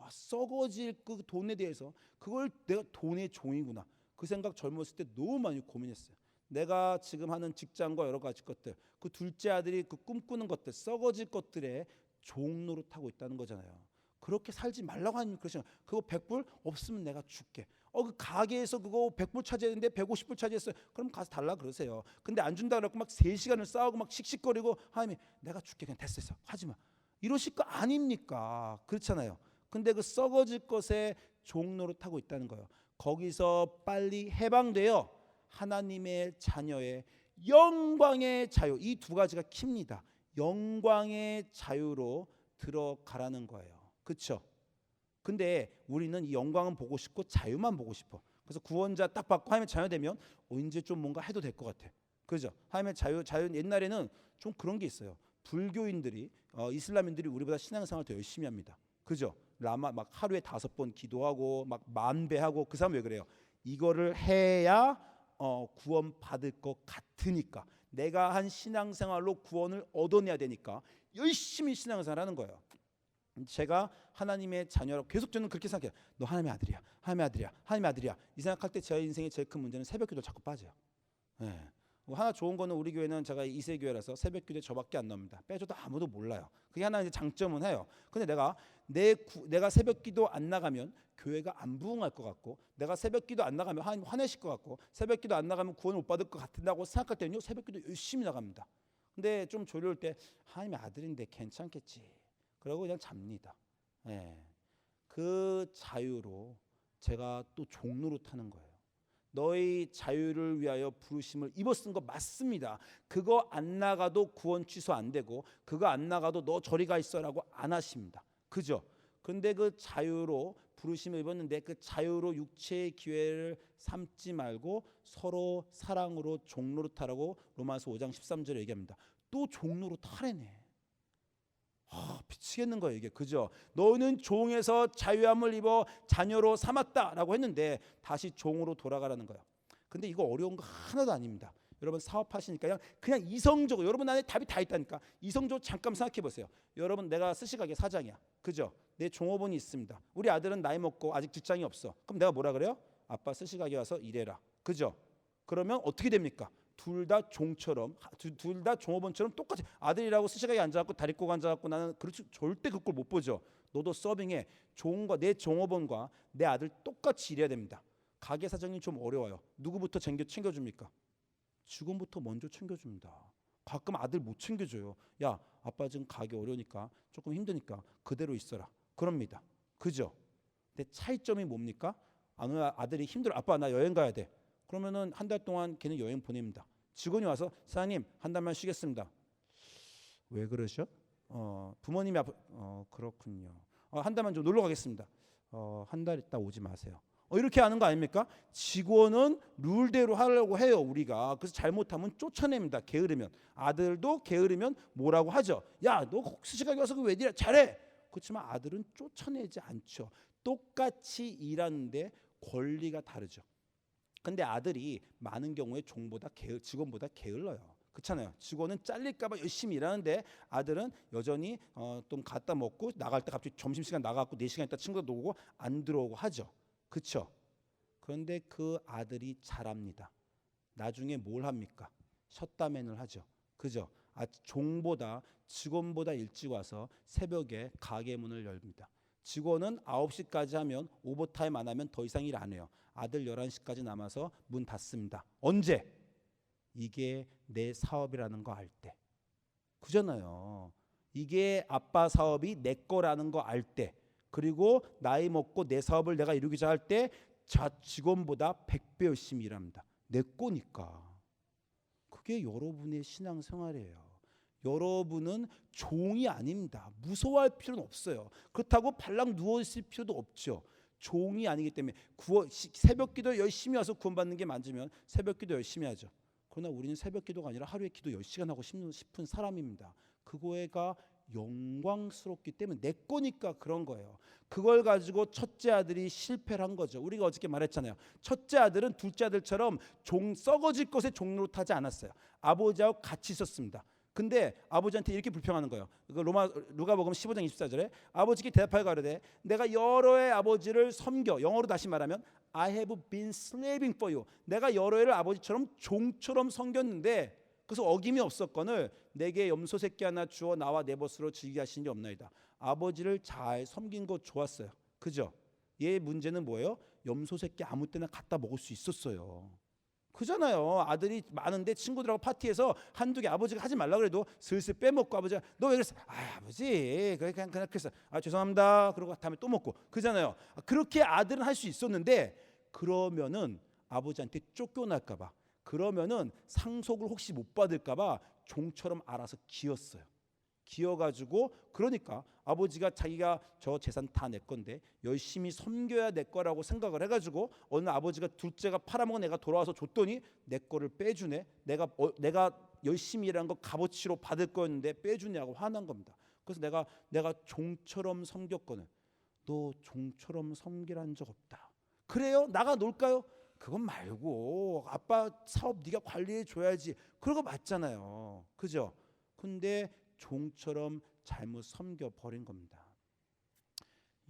썩어질 그 돈에 대해서 그걸 내가 돈의 종이구나. 그 생각 젊었을 때 너무 많이 고민했어요. 내가 지금 하는 직장과 여러 가지 것들, 그 둘째 아들이 그 꿈꾸는 것들, 썩어질 것들에 종노릇하고 있다는 거잖아요. 그렇게 살지 말라고 하는 그러시죠. 그거 100불 없으면 내가 줄게. 그 가게에서 그거 100불 차지했는데 150불 차지했어요. 그럼 가서 달라 그러세요. 근데 안 준다 그러고 막 3시간을 싸우고 막 씩씩거리고 하나님이 내가 줄게, 그냥 됐어, 하지마, 이러실 거 아닙니까? 그렇잖아요. 근데 그 썩어질 것에 종노릇하고 있다는 거예요. 거기서 빨리 해방되어 하나님의 자녀의 영광의 자유, 이 두 가지가 킵니다. 영광의 자유로 들어가라는 거예요. 그렇죠? 근데 우리는 이 영광은 보고 싶고 자유만 보고 싶어. 그래서 구원자 딱 받고 하나님의 자녀 되면 이제 좀 뭔가 해도 될 것 같아. 그죠? 하나님의 자유 옛날에는 좀 그런 게 있어요. 불교인들이 이슬람인들이 우리보다 신앙생활 더 열심히 합니다. 그죠? 라마 막 하루에 5번 기도하고 막 만배하고. 그 사람 왜 그래요? 이거를 해야 구원 받을 것 같으니까, 내가 한 신앙생활로 구원을 얻어내야 되니까 열심히 신앙생활하는 거예요. 제가 하나님의 자녀라고 계속 저는 그렇게 생각해요. 너 하나님의 아들이야, 하나님의 아들이야, 하나님의 아들이야. 이 생각할 때 제 인생의 제일 큰 문제는 새벽기도 자꾸 빠져요. 하나 좋은 거는 우리 교회는 제가 2세 교회라서 새벽기도에 저밖에 안 나옵니다. 빼줘도 아무도 몰라요. 그게 하나 이제 장점은 해요. 근데 내가 새벽기도 안 나가면 교회가 안 부흥할 것 같고, 내가 새벽기도 안 나가면 하나님 화내실 것 같고, 새벽기도 안 나가면 구원을 못 받을 것 같다고 생각할 때는요, 새벽기도 열심히 나갑니다. 근데 좀 조려울 때 하나님의 아들인데 괜찮겠지, 그러고 그냥 잡니다. 그 자유로 제가 또 종로로 타는 거예요. 너희 자유를 위하여 부르심을 입어 쓴 거 맞습니다. 그거 안 나가도 구원 취소 안 되고, 그거 안 나가도 너 저리 가 있어라고 안 하십니다. 그죠? 근데 그 자유로 부르심을 입었는데 그 자유로 육체의 기회를 삼지 말고 서로 사랑으로 종로로 타라고 로마서 5장 13절에 얘기합니다. 또 종로로 타래네. 미치겠는 거예요 이게. 그죠? 너는 종에서 자유함을 입어 자녀로 삼았다라고 했는데 다시 종으로 돌아가라는 거예요. 근데 이거 어려운 거 하나도 아닙니다. 여러분 사업하시니까 그냥 이성적으로, 여러분 안에 답이 다 있다니까. 이성적으로 잠깐 생각해 보세요. 여러분, 내가 스시가게 사장이야. 그죠? 내 종업원이 있습니다. 우리 아들은 나이 먹고 아직 직장이 없어. 그럼 내가 뭐라 그래요? 아빠 스시가게 와서 일해라. 그죠? 그러면 어떻게 됩니까? 둘 다 종처럼, 둘 다 종업원처럼 똑같이 아들이라고 스시가게 앉아갖고 다리 꼬고 앉아갖고 나는 그렇지 절대 그 꼴 못 보죠. 너도 서빙해. 종과 내 종업원과 내 아들 똑같이 일해야 됩니다. 가게 사장님 좀 어려워요. 누구부터 챙겨줍니까? 직원부터 먼저 챙겨줍니다. 가끔 아들 못 챙겨줘요. 야, 아빠 지금 가게 어려우니까 조금 힘드니까 그대로 있어라. 그럽니다. 그죠? 근데 차이점이 뭡니까? 아들이 힘들어. 아빠 나 여행 가야 돼. 그러면은 한 달 동안 걔는 여행 보냅니다. 직원이 와서 사장님 한 달만 쉬겠습니다. 왜 그러셔? 부모님이 그렇군요. 한 달만 좀 놀러 가겠습니다. 한 달 있다 오지 마세요. 이렇게 하는 거 아닙니까? 직원은 룰대로 하려고 해요 우리가. 그래서 잘못하면 쫓아냅니다. 게으르면. 아들도 게으르면 뭐라고 하죠. 야, 너 스시가게 와서 왜 이래? 잘해. 그렇지만 아들은 쫓아내지 않죠. 똑같이 일하는데 권리가 다르죠. 근데 아들이 많은 경우에 직원보다 게을러요. 그렇잖아요. 직원은 잘릴까 봐 열심히 일하는데 아들은 여전히 좀 갖다 먹고 나갈 때 갑자기 점심시간 나가고 4시간 있다 친구들 놀고 안 들어오고 하죠. 그렇죠? 그런데 그 아들이 잘합니다. 나중에 뭘 합니까? 셧다맨을 하죠. 그죠? 종보다 직원보다 일찍 와서 새벽에 가게 문을 열립니다. 직원은 9시까지 하면 오버타임 안 하면 더 이상 일 안 해요. 아들 11시까지 남아서 문 닫습니다. 언제? 이게 내 사업이라는 거 알 때. 그잖아요. 이게 아빠 사업이 내 거라는 거 알 때. 그리고 나이 먹고 내 사업을 내가 이루고자 할 때 직원보다 100배 열심히 일합니다. 내 거니까. 그게 여러분의 신앙생활이에요. 여러분은 종이 아닙니다. 무서워할 필요는 없어요. 그렇다고 발락 누워있을 필요도 없죠. 종이 아니기 때문에 새벽기도 열심히 와서 구원받는 게 맞으면 새벽기도 열심히 하죠. 그러나 우리는 새벽기도가 아니라 하루에 기도 10시간 하고 싶은 사람입니다. 그거가 영광스럽기 때문에 내 거니까 그런 거예요. 그걸 가지고 첫째 아들이 실패를 한 거죠. 우리가 어저께 말했잖아요. 첫째 아들은 둘째 아들처럼 썩어질 것에 종노릇하지 않았어요. 아버지하고 같이 있었습니다. 근데 아버지한테 이렇게 불평하는 거예요. 누가복음 15장 24절에 아버지께 대답하여 가로되 내가 여러 해 아버지를 섬겨, 영어로 다시 말하면 I have been slaving for you. 내가 여러 해를 아버지처럼 종처럼 섬겼는데 그래서 어김이 없었거늘 내게 염소 새끼 하나 주어 나와 내 벗으로 즐기게 하신 게 없나이다. 아버지를 잘 섬긴 거 좋았어요. 그죠? 얘 문제는 뭐예요? 염소 새끼 아무 때나 갖다 먹을 수 있었어요. 그잖아요. 아들이 많은데 친구들하고 파티에서 한두 개 아버지가 하지 말라 그래도 슬슬 빼먹고 아버지가 너 왜 그랬어? 아버지 그냥 그랬어. 죄송합니다. 그러고 다음에 또 먹고 그잖아요. 그렇게 아들은 할 수 있었는데 그러면은 아버지한테 쫓겨날까 봐, 그러면은 상속을 혹시 못 받을까 봐 종처럼 알아서 기었어요. 기어가지고 그러니까 아버지가 자기가 저 재산 다 내 건데 열심히 섬겨야 내 거라고 생각을 해가지고 어느 날 아버지가 둘째가 팔아먹은 애가 돌아와서 줬더니 내 거를 빼주네. 내가 열심히 일한 거 값어치로 받을 거였는데 빼주냐고 화난 겁니다. 그래서 내가 종처럼 섬겼거든. 너 종처럼 섬기란 적 없다. 그래요? 나가 놀까요? 그건 말고 아빠 사업 네가 관리해 줘야지. 그런 거 맞잖아요. 그죠? 근데 종처럼 잘못 섬겨 버린 겁니다.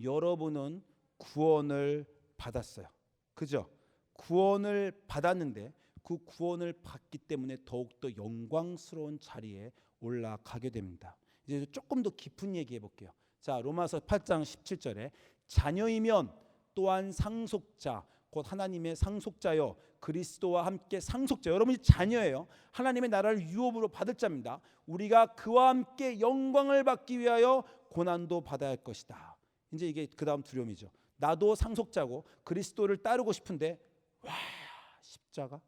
여러분은 구원을 받았어요. 그죠? 구원을 받았는데 그 구원을 받기 때문에 더욱더 영광스러운 자리에 올라가게 됩니다. 이제 조금 더 깊은 얘기해 볼게요. 자, 로마서 8장 17절에 자녀이면 또한 상속자 곧 하나님의 상속자여 그리스도와 함께 상속자. 여러분이 자녀예요. 하나님의 나라를 유업으로 받을 자입니다. 우리가 그와 함께 영광을 받기 위하여 고난도 받아야 할 것이다. 이제 이게 그 다음 두려움이죠. 나도 상속자고 그리스도를 따르고 싶은데 와 십자가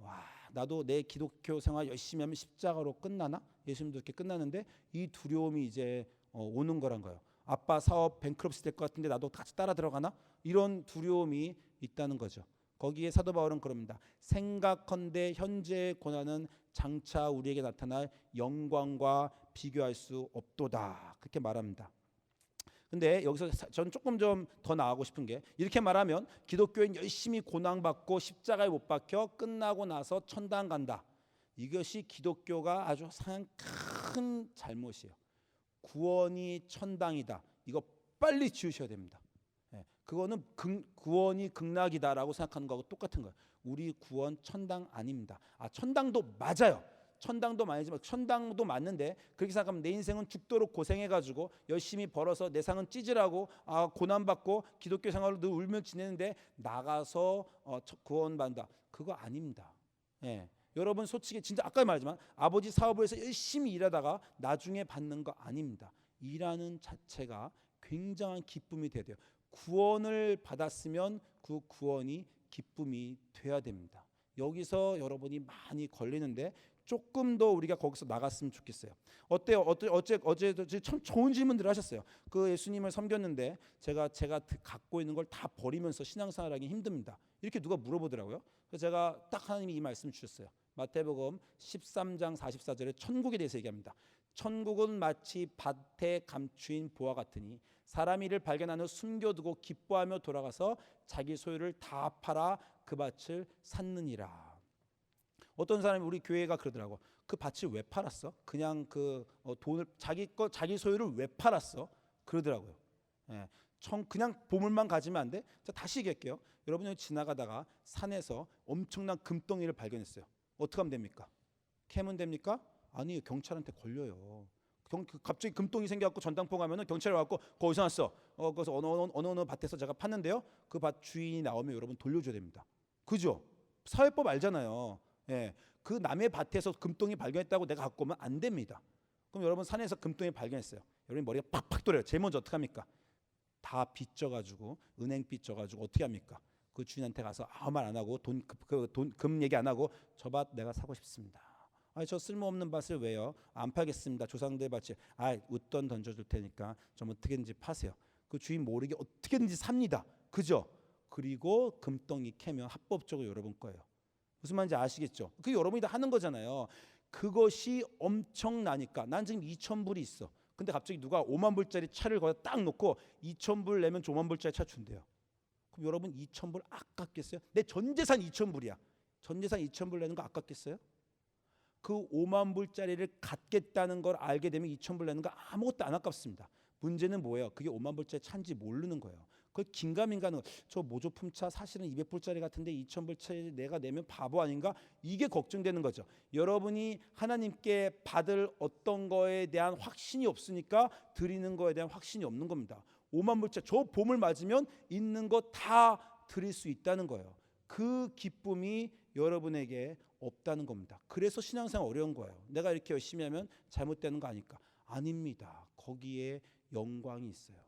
와 나도 내 기독교 생활 열심히 하면 십자가로 끝나나? 예수님도 이렇게 끝나는데 이 두려움이 이제 오는 거란 거예요. 아빠 사업 뱅크럽시 될 것 같은데 나도 같이 따라 들어가나? 이런 두려움이 있다는 거죠. 거기에 사도 바울은 그럽니다. 생각컨대 현재의 고난은 장차 우리에게 나타날 영광과 비교할 수 없도다. 그렇게 말합니다. 근데 여기서 저는 조금 좀 더 나가고 싶은 게 이렇게 말하면 기독교인 열심히 고난받고 십자가에 못 박혀 끝나고 나서 천당 간다. 이것이 기독교가 아주 큰 잘못이에요. 구원이 천당이다. 이거 빨리 지우셔야 됩니다. 그거는 구원이 극락이다라고 생각하는 거하고 똑같은 거예요. 우리 구원 천당 아닙니다. 천당도 맞아요. 천당도 많이지만 천당도 맞는데 그렇게 생각하면 내 인생은 죽도록 고생해가지고 열심히 벌어서 내 상은 찌질하고 고난받고 기독교 생활로 늘 울며 지내는데 나가서 구원받는다. 그거 아닙니다. 여러분 솔직히 진짜 아까 말했지만 아버지 사업을 해서 열심히 일하다가 나중에 받는 거 아닙니다. 일하는 자체가 굉장한 기쁨이 돼야 돼요. 구원을 받았으면 그 구원이 기쁨이 돼야 됩니다. 여기서 여러분이 많이 걸리는데 조금 더 우리가 거기서 나갔으면 좋겠어요. 어때요? 어제도 참 좋은 질문들을 하셨어요. 그 예수님을 섬겼는데 제가 갖고 있는 걸 다 버리면서 신앙생활하기 힘듭니다. 이렇게 누가 물어보더라고요. 그래서 제가 딱 하나님이 이 말씀을 주셨어요. 마태복음 13장 44절에 천국에 대해서 얘기합니다. 천국은 마치 밭에 감추인 보화 같으니 사람이 이를 발견한 후 숨겨두고 기뻐하며 돌아가서 자기 소유를 다 팔아 그 밭을 샀느니라. 어떤 사람이 우리 교회가 그러더라고. 그 밭을 왜 팔았어? 그냥 그 돈을 자기 소유를 왜 팔았어? 그러더라고요. 그냥 보물만 가지면 안 돼? 자, 다시 얘기할게요. 여러분이 지나가다가 산에서 엄청난 금덩이를 발견했어요. 어떻게 하면 됩니까? 캐면 됩니까? 아니요, 경찰한테 걸려요. 갑자기 금덩이 생겨갖고 전당포 가면은 경찰이 와갖고 거기서 났어. 그래서 어느 밭에서 제가 팠는데요. 그 밭 주인이 나오면 여러분 돌려줘야 됩니다. 그죠? 사회법 알잖아요. 그 남의 밭에서 금덩이 발견했다고 내가 갖고 오면 안 됩니다. 그럼 여러분 산에서 금덩이 발견했어요. 여러분 머리가 팍팍 돌아요. 제일 먼저 어떻게 합니까? 다 빚져가지고 은행 빚져가지고 어떻게 합니까? 그 주인한테 가서 아무 말 안 하고 금 얘기 안 하고 저 밭 내가 사고 싶습니다. 아니 저 쓸모없는 밭을 왜요? 안 팔겠습니다. 조상들 밭이 웃돈 던져줄 테니까 좀 어떻게든지 파세요. 그 주인 모르게 어떻게든지 삽니다. 그죠? 그리고 금덩이 캐면 합법적으로 여러분 거예요. 무슨 말인지 아시겠죠? 그 여러분이 다 하는 거잖아요. 그것이 엄청나니까 난 지금 2,000불이 있어. 근데 갑자기 누가 5만 불짜리 차를 거기다 딱 놓고 2,000불 내면 5만 불짜리 차 준대요. 그럼 여러분 2,000불 아깝겠어요? 내 전 재산 2,000불이야. 전 재산 2,000불 내는 거 아깝겠어요? 그 5만 불짜리를 갖겠다는 걸 알게 되면 2,000불 내는 거 아무것도 안 아깝습니다. 문제는 뭐예요? 그게 5만 불짜리 차인지 모르는 거예요. 그 긴가민가는 저 모조품 차 사실은 200불짜리 같은데 2,000불짜리 내가 내면 바보 아닌가? 이게 걱정되는 거죠. 여러분이 하나님께 받을 어떤 거에 대한 확신이 없으니까 드리는 거에 대한 확신이 없는 겁니다. 5만 불짜리 저 봄을 맞으면 있는 거 다 드릴 수 있다는 거예요. 그 기쁨이 여러분에게 없다는 겁니다. 그래서 신앙생활 어려운 거예요. 내가 이렇게 열심히 하면 잘못되는 거 아닐까? 아닙니다. 거기에 영광이 있어요.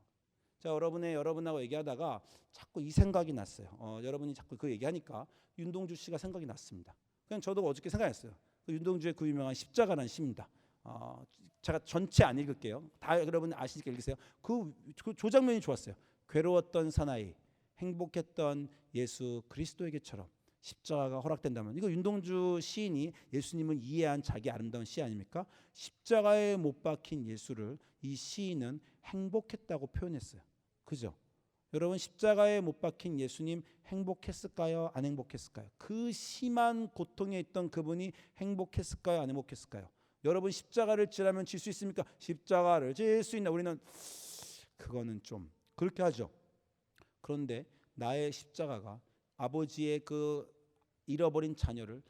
자, 여러분하고 얘기하다가 자꾸 이 생각이 났어요. 여러분이 자꾸 그 얘기하니까 윤동주 씨가 생각이 났습니다. 그냥 저도 어저께 생각했어요. 윤동주의 그 유명한 십자가라는 시입니다. 제가 전체 안 읽을게요. 다 여러분 아시니까 읽으세요. 그 조장면이 좋았어요. 괴로웠던 사나이, 행복했던 예수 그리스도에게처럼 십자가가 허락된다면, 이거 윤동주 시인이 예수님을 이해한 자기 아름다운 시 아닙니까? 십자가에 못 박힌 예수를 이 시인은 행복했다고 표현했어요. 그죠? 여러분 십자가에 못 박힌 예수님 행복했을까요? 안 행복했을까요? 그 심한 고통에 있던 그분이 행복했을까요? 안 행복했을까요? 여러분 십자가를 지라면 질 수 있습니까? 십자가를 질 수 있나? 우리는 그거는 좀 그렇게 하죠. 그런데 나의 십자가가 아버지의 그 잃어버린 자녀를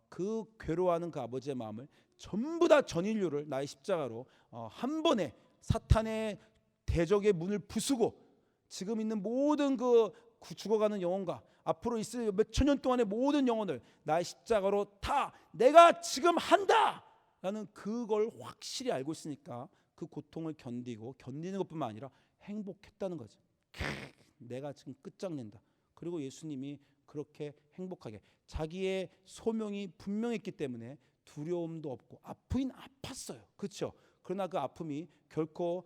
그 괴로워하는 그 아버지의 마음을 전부 다 전 인류를 나의 십자가로 한 번에 사탄의 대적의 문을 부수고 지금 있는 모든 그 죽어가는 영혼과 앞으로 있을 몇 천 년 동안의 모든 영혼을 나의 십자가로 다 내가 지금 한다라는 그걸 확실히 알고 있으니까 그 고통을 견디는 것뿐만 아니라 행복했다는 거죠. 내가 지금 끝장낸다. 그리고 예수님이 그렇게 행복하게 자기의 소명이 분명했기 때문에 두려움도 없고 아프긴 아팠어요. 그렇죠? 그러나 그 아픔이 결코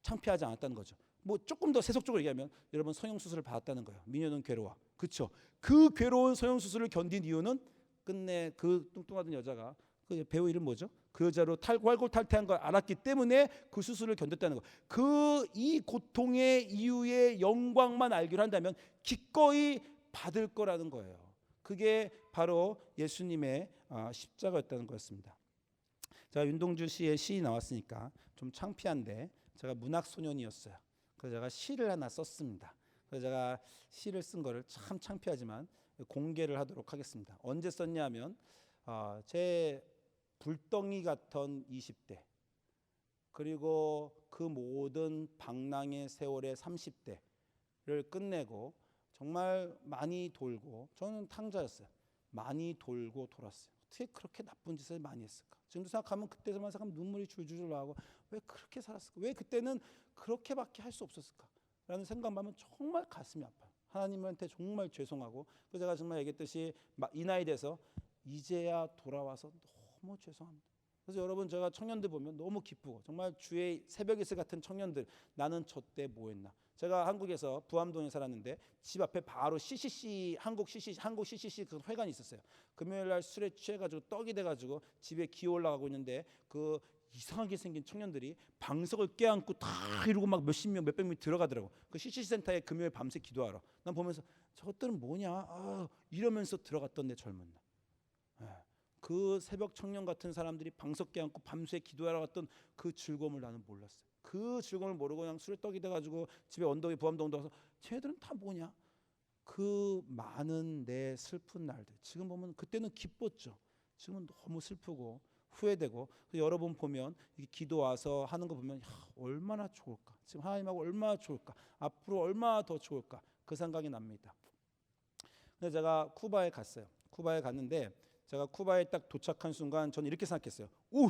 창피하지 않았다는 거죠. 뭐 조금 더 세속적으로 얘기하면 여러분 성형수술을 받았다는 거예요. 미녀는 괴로워. 그렇죠? 그 괴로운 성형수술을 견딘 이유는 끝내 그 뚱뚱하던 여자가 그 배우 이름 뭐죠? 그 여자로 활골탈퇴한 걸 알았기 때문에 그 수술을 견뎠다는 거. 이 고통의 이유의 영광만 알기로 한다면 기꺼이 받을 거라는 거예요. 그게 바로 예수님의 십자가였다는 거였습니다. 자, 윤동주 씨의 시 나왔으니까 좀 창피한데 제가 문학 소년이었어요. 그래서 제가 시를 하나 썼습니다. 그래서 제가 시를 쓴 거를 참 창피하지만 공개를 하도록 하겠습니다. 언제 썼냐면 제 불덩이 같던 20대 그리고 그 모든 방랑의 세월의 30대를 끝내고 정말 많이 돌고, 저는 탕자였어요. 많이 돌고 돌았어요. 어떻게 그렇게 나쁜 짓을 많이 했을까? 지금도 생각하면 그때만 생각하면 눈물이 줄줄 나고 왜 그렇게 살았을까? 왜 그때는 그렇게밖에 할 수 없었을까? 라는 생각만 하면 정말 가슴이 아파요. 하나님한테 정말 죄송하고, 그래서 제가 정말 얘기했듯이 이 나이 돼서 이제야 돌아와서 너무 죄송합니다. 그래서 여러분 제가 청년들 보면 너무 기쁘고 정말 주의 새벽 이슬 같은 청년들, 나는 저 때 뭐 했나. 제가 한국에서 부암동에 살았는데 집 앞에 바로 CCC 한국 CCC 그 회관이 있었어요. 금요일 날 술에 취해가지고 떡이 돼가지고 집에 기어 올라가고 있는데 그 이상하게 생긴 청년들이 방석을 껴안고 다 이러고 막 몇십 명 몇백 명 들어가더라고. 그 CCC 센터에 금요일 밤새 기도하러. 난 보면서 저것들은 뭐냐 이러면서 들어갔던 내 젊은 날. 그 새벽 청년 같은 사람들이 방석 껴안고 밤새 기도하러 갔던 그 즐거움을 나는 몰랐어요. 그 즐거움을 모르고 그냥 술에 떡이 돼가지고 집에 언덕에 부암동도 가서 쟤네들은 다 뭐냐. 그 많은 내 슬픈 날들 지금 보면 그때는 기뻤죠. 지금은 너무 슬프고 후회되고. 여러분 보면 기도 와서 하는 거 보면 얼마나 좋을까. 지금 하나님하고 얼마나 좋을까. 앞으로 얼마나 더 좋을까. 그 생각이 납니다. 근데 제가 쿠바에 갔어요. 쿠바에 갔는데 제가 쿠바에 딱 도착한 순간 저는 이렇게 생각했어요. 오,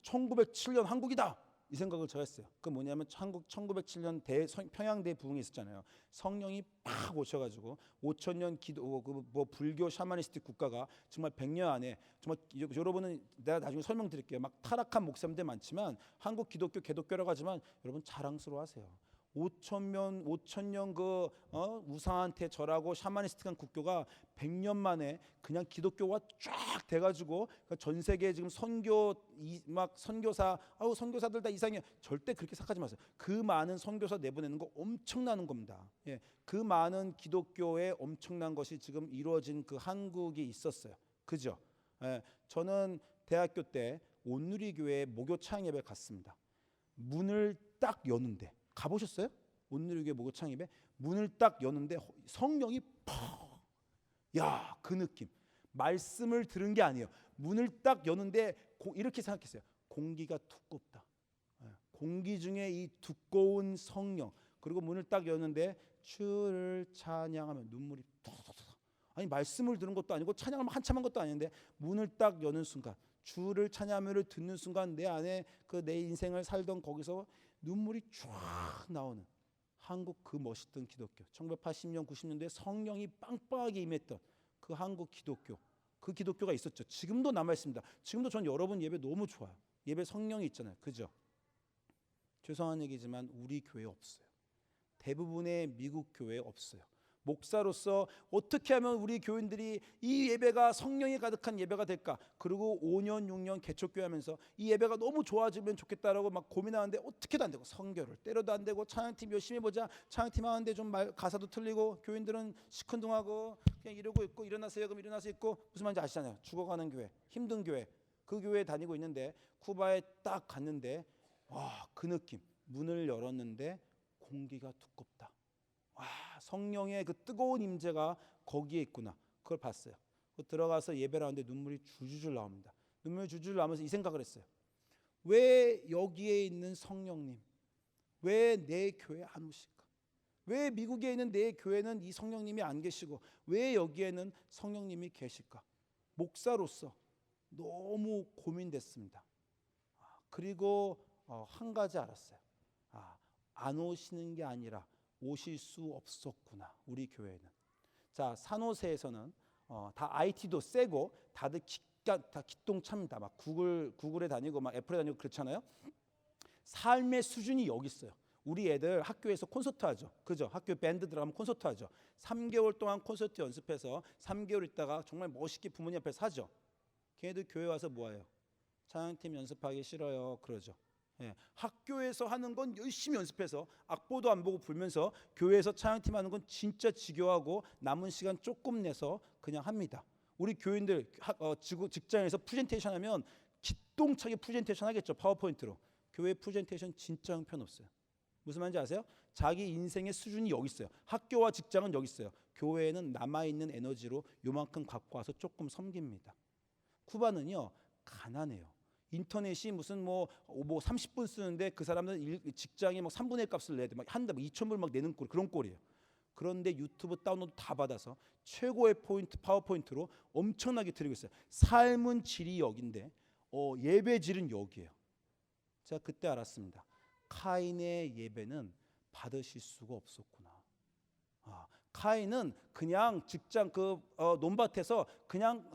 1907년 한국이다. 이 생각을 제가 했어요. 그 뭐냐면 한국 1907년 평양대 부흥이 있었잖아요. 성령이 팍 오셔가지고 5,000년 기도 뭐 불교 샤머니스틱 국가가 정말 100년 안에 정말 여러분은 내가 나중에 설명드릴게요. 막 타락한 목사님들 많지만 한국 기독교 개독교라고 하지만 여러분 자랑스러워하세요. 5,000년 그 우상한테 절하고 샤머니스틱한 국교가 100년 만에 그냥 기독교가 쫙 돼가지고 전 세계 지금 선교사 선교사들 다 이상해. 절대 그렇게 생각하지 마세요. 그 많은 선교사 내보내는 거 엄청나는 겁니다. 예, 그 많은 기독교에 엄청난 것이 지금 이루어진 그 한국이 있었어요. 그죠? 예, 저는 대학교 때 온누리교회 목요 찬양 예배 갔습니다. 문을 딱 여는데 가보셨어요? 온누리교회 목요 찬양 예배 문을 딱 여는데 성령이 퍽, 야, 그 느낌. 말씀을 들은 게 아니에요. 문을 딱 여는데 이렇게 생각했어요. 공기가 두껍다. 공기 중에 이 두꺼운 성령. 그리고 문을 딱 여는데 주를 찬양하면 눈물이 톡톡톡. 아니 말씀을 들은 것도 아니고 찬양을 한참 한 것도 아닌데 문을 딱 여는 순간 주를 찬양을 듣는 순간 내 안에 그 내 인생을 살던 거기서 눈물이 쫙 나오는 한국 그 멋있던 기독교. 1980년 90년대에 성령이 빵빵하게 임했던 그 한국 기독교. 그 기독교가 있었죠. 지금도 남아 있습니다. 지금도 전 여러분 예배 너무 좋아요. 예배 성령이 있잖아요. 그죠? 죄송한 얘기지만 우리 교회 없어요. 대부분의 미국 교회 없어요. 목사로서 어떻게 하면 우리 교인들이 이 예배가 성령이 가득한 예배가 될까? 그리고 5년 6년 개척교회 하면서 이 예배가 너무 좋아지면 좋겠다라고 막 고민하는데 어떻게도 안 되고 성결을 때려도 안 되고 찬양팀 열심히 해보자. 찬양팀 하는데 좀 가사도 틀리고 교인들은 시큰둥하고 그냥 이러고 있고 일어나세요 그럼 일어나서 있고 무슨 말인지 아시잖아요. 죽어가는 교회, 힘든 교회. 그 교회에 다니고 있는데 쿠바에 딱 갔는데 와, 그 느낌. 문을 열었는데 공기가 두껍다. 와, 성령의 그 뜨거운 임재가 거기에 있구나. 그걸 봤어요. 들어가서 예배를 하는데 눈물이 줄줄 나옵니다. 눈물이 줄줄 나면서 이 생각을 했어요. 왜 여기에 있는 성령님, 왜 내 교회 안 오실까? 왜 미국에 있는 내 교회는 이 성령님이 안 계시고 왜 여기에는 성령님이 계실까? 목사로서 너무 고민됐습니다. 그리고 한 가지 알았어요. 안 오시는 게 아니라 오실 수 없었구나. 우리 교회는. 자, 산호세에서는 다 IT도 세고 다들 다 기똥차입니다. 막 구글에 다니고 막 애플에 다니고 그렇잖아요. 삶의 수준이 여기 있어요. 우리 애들 학교에서 콘서트 하죠. 그죠? 학교 밴드 들어가면 콘서트 하죠. 3개월 동안 콘서트 연습해서 3개월 있다가 정말 멋있게 부모님 앞에서 하죠. 걔네들 교회 와서 뭐 해요? 찬양팀 연습하기 싫어요. 그러죠. 예, 학교에서 하는 건 열심히 연습해서 악보도 안 보고 불면서 교회에서 찬양팀 하는 건 진짜 지겨워하고 남은 시간 조금 내서 그냥 합니다. 우리 교인들 직장에서 프레젠테이션 하면 기똥차게 프레젠테이션 하겠죠. 파워포인트로. 교회 프레젠테이션 진짜 형편없어요. 무슨 말인지 아세요? 자기 인생의 수준이 여기 있어요. 학교와 직장은 여기 있어요. 교회는 남아있는 에너지로 요만큼 갖고 와서 조금 섬깁니다. 쿠바는요 가난해요. 인터넷이 무슨 뭐 30분 쓰는데 그 사람은 직장이 막 3분의 1 값을 내야 돼. 막 한 달 2,000불 막 내는 꼴 그런 꼴이에요. 그런데 유튜브 다운로드 다 받아서 최고의 포인트 파워포인트로 엄청나게 드리고 있어요. 삶은 질이 여기인데 예배 질은 여기예요. 제가 그때 알았습니다. 카인의 예배는 받으실 수가 없었구나. 카인은 그냥 직장 논밭에서 그냥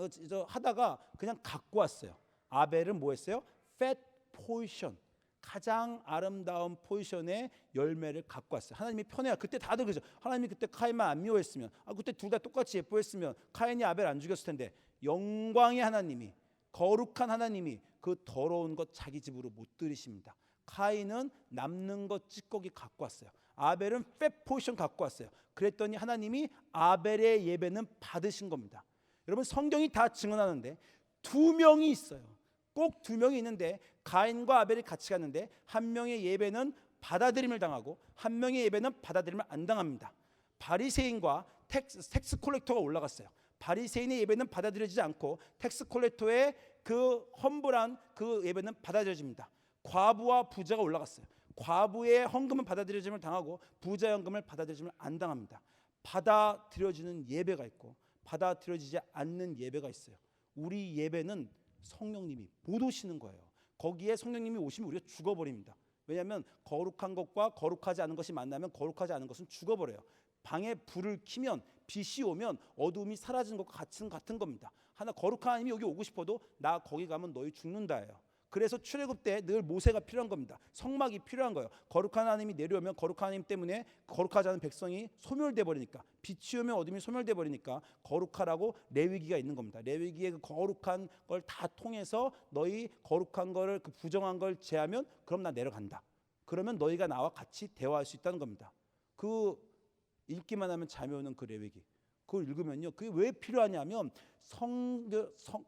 하다가 그냥 갖고 왔어요. 아벨은 뭐 했어요? fat 포지션, 가장 아름다운 포지션의 열매를 갖고 왔어요. 하나님이 편해요. 그때 다들 그죠. 하나님이 그때 카인만 안 미워했으면, 그때 둘 다 똑같이 예뻐했으면 카인이 아벨 안 죽였을 텐데, 영광의 하나님이, 거룩한 하나님이 그 더러운 것 자기 집으로 못 들이십니다. 카인은 남는 것 찌꺼기 갖고 왔어요. 아벨은 fat 포지션 갖고 왔어요. 그랬더니 하나님이 아벨의 예배는 받으신 겁니다. 여러분 성경이 다 증언하는데 2명이 있어요. 꼭 2명이 있는데 가인과 아벨이 같이 갔는데 한 명의 예배는 받아들임을 당하고 한 명의 예배는 받아들임을 안 당합니다. 바리새인과 텍스 콜렉터가 올라갔어요. 바리새인의 예배는 받아들여지지 않고 텍스 콜렉터의 그 험블한 그 예배는 받아들여집니다. 과부와 부자가 올라갔어요. 과부의 헌금은 받아들여짐을 당하고 부자의 헌금을 받아들여짐을 안 당합니다. 받아들여지는 예배가 있고 받아들여지지 않는 예배가 있어요. 우리 예배는 성령님이 못 오시는 거예요. 거기에 성령님이 오시면 우리가 죽어버립니다. 왜냐하면 거룩한 것과 거룩하지 않은 것이 만나면 거룩하지 않은 것은 죽어버려요. 방에 불을 켜면 빛이 오면 어두움이 사라지는 것과 같은 겁니다. 하나 거룩한 하나님이 여기 오고 싶어도 나 거기 가면 너희 죽는다예요. 그래서 출애굽 때 늘 모세가 필요한 겁니다. 성막이 필요한 거예요. 거룩한 하나님이 내려오면 거룩한 하나님 때문에 거룩하지 않은 백성이 소멸돼 버리니까, 빛이 오면 어둠이 소멸돼 버리니까 거룩하라고 레위기가 있는 겁니다. 레위기의 그 거룩한 걸 다 통해서 너희 거룩한 거를 그 부정한 걸 제하면 그럼 나 내려간다. 그러면 너희가 나와 같이 대화할 수 있다는 겁니다. 그 읽기만 하면 잠이 오는 그 레위기, 그걸 읽으면요, 그게 왜 필요하냐면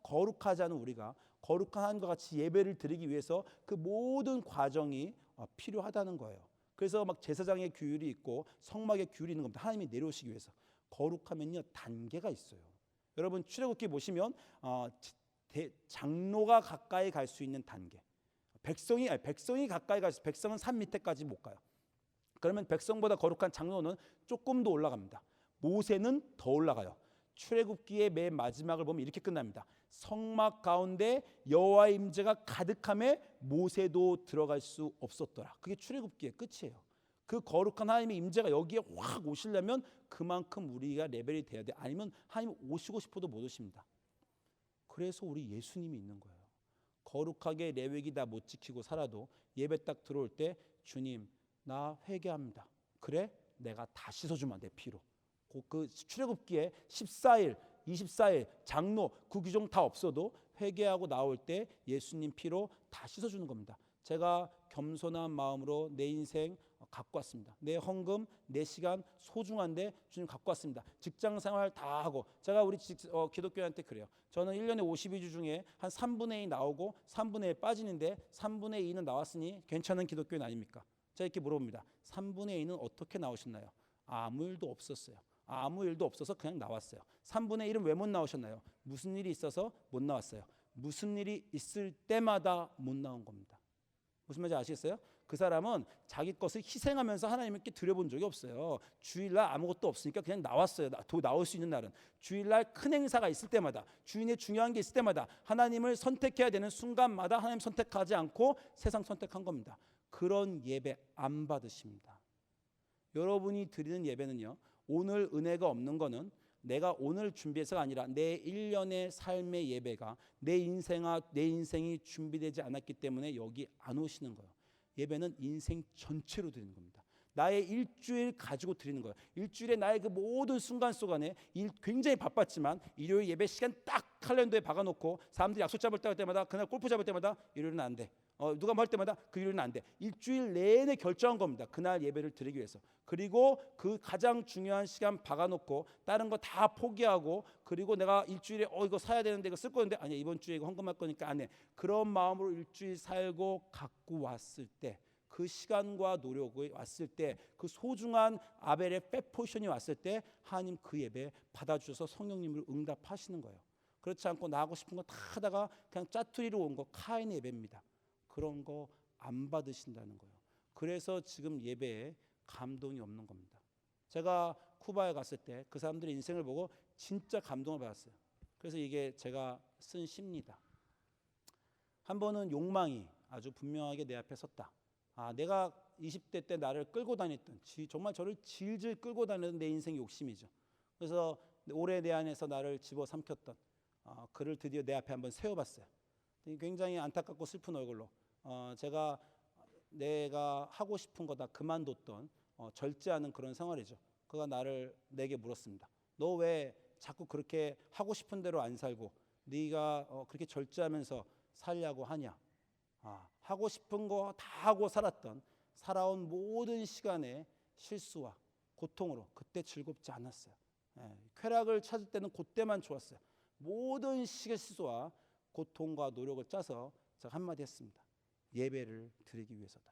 거룩하지 않은 우리가 거룩한 하나님과 같이 예배를 드리기 위해서 그 모든 과정이 필요하다는 거예요. 그래서 막 제사장의 규율이 있고 성막의 규율이 있는 겁니다. 하나님이 내려오시기 위해서. 거룩하면요 단계가 있어요. 여러분 출애굽기 보시면 장로가 가까이 갈 수 있는 단계. 백성이 가까이 갈 수, 백성은 산 밑에까지 못 가요. 그러면 백성보다 거룩한 장로는 조금 더 올라갑니다. 모세는 더 올라가요. 출애굽기의 맨 마지막을 보면 이렇게 끝납니다. 성막 가운데 여호와의 임재가 가득함에 모세도 들어갈 수 없었더라. 그게 출애굽기의 끝이에요. 그 거룩한 하나님의 임재가 여기에 확 오시려면 그만큼 우리가 레벨이 돼야 돼. 아니면 하나님 오시고 싶어도 못 오십니다. 그래서 우리 예수님이 있는 거예요. 거룩하게 레위기 다 못 지키고 살아도 예배 딱 들어올 때 주님 나 회개합니다. 그래? 내가 다 씻어주면 내 피로. 그 출애굽기에 14일, 24일 장로 그 규정 다 없어도 회개하고 나올 때 예수님 피로 다 씻어주는 겁니다. 제가 겸손한 마음으로 내 인생 갖고 왔습니다. 내 헌금, 내 시간 소중한데 주님 갖고 왔습니다. 직장 생활 다 하고 제가 우리 기독교인한테 그래요. 저는 1년에 52주 중에 한 3분의 2 나오고 3분의 1 빠지는데 3분의 2는 나왔으니 괜찮은 기독교인 아닙니까? 제가 이렇게 물어봅니다. 3분의 2는 어떻게 나오셨나요? 아무 일도 없었어요. 아무 일도 없어서 그냥 나왔어요. 3분의 1은 왜 못 나오셨나요? 무슨 일이 있어서 못 나왔어요. 무슨 일이 있을 때마다 못 나온 겁니다. 무슨 말인지 아시겠어요? 그 사람은 자기 것을 희생하면서 하나님께 드려본 적이 없어요. 주일날 아무것도 없으니까 그냥 나왔어요. 나올 수 있는 날은. 주일날 큰 행사가 있을 때마다, 주인의 중요한 게 있을 때마다 하나님을 선택해야 되는 순간마다 하나님 선택하지 않고 세상 선택한 겁니다. 그런 예배 안 받으십니다. 여러분이 드리는 예배는요, 오늘 은혜가 없는 거는 내가 오늘 준비해서가 아니라 내 1년의 삶의 예배가 내 인생이 준비되지 않았기 때문에 여기 안 오시는 거예요. 예배는 인생 전체로 드리는 겁니다. 나의 일주일 가지고 드리는 거예요. 일주일에 나의 그 모든 순간 속안에 굉장히 바빴지만 일요일 예배 시간 딱 칼렌더에 박아놓고 사람들이 약속 잡을 때마다 그날 골프 잡을 때마다 일요일은 안 돼. 누가 뭐 할 때마다 그 일요일은 안 돼. 일주일 내내 결정한 겁니다. 그날 예배를 드리기 위해서. 그리고 그 가장 중요한 시간 박아놓고 다른 거 다 포기하고 그리고 내가 일주일에 이거 사야 되는데 이거 쓸 건데 아니야 이번 주에 이거 헌금할 거니까 안 해. 그런 마음으로 일주일 살고 갖고 왔을 때 그 시간과 노력이 왔을 때 그 소중한 아벨의 페포션이 왔을 때 하나님 그 예배 받아주셔서 성령님을 응답하시는 거예요. 그렇지 않고 나 하고 싶은 거 다 하다가 그냥 짜투리로 온 거 카인의 예배입니다. 그런 거 안 받으신다는 거예요. 그래서 지금 예배에 감동이 없는 겁니다. 제가 쿠바에 갔을 때 그 사람들의 인생을 보고 진짜 감동을 받았어요. 그래서 이게 제가 쓴 시입니다. 한 번은 욕망이 아주 분명하게 내 앞에 섰다. 내가 20대 때 나를 끌고 다녔던 정말 저를 질질 끌고 다니던 내 인생 욕심이죠. 그래서 오래 내 안에서 나를 집어삼켰던 그를 드디어 내 앞에 한번 세워봤어요. 굉장히 안타깝고 슬픈 얼굴로 내가 하고 싶은 거 다 그만뒀던 절제하는 그런 생활이죠. 그가 내게 물었습니다. 너 왜 자꾸 그렇게 하고 싶은 대로 안 살고 네가 그렇게 절제하면서 살려고 하냐? 하고 싶은 거 다 하고 살아온 모든 시간의 실수와 고통으로 그때 즐겁지 않았어요. 쾌락을 찾을 때는 그때만 좋았어요. 모든 실수와 고통과 노력을 짜서 제가 한마디 했습니다. 예배를 드리기 위해서다.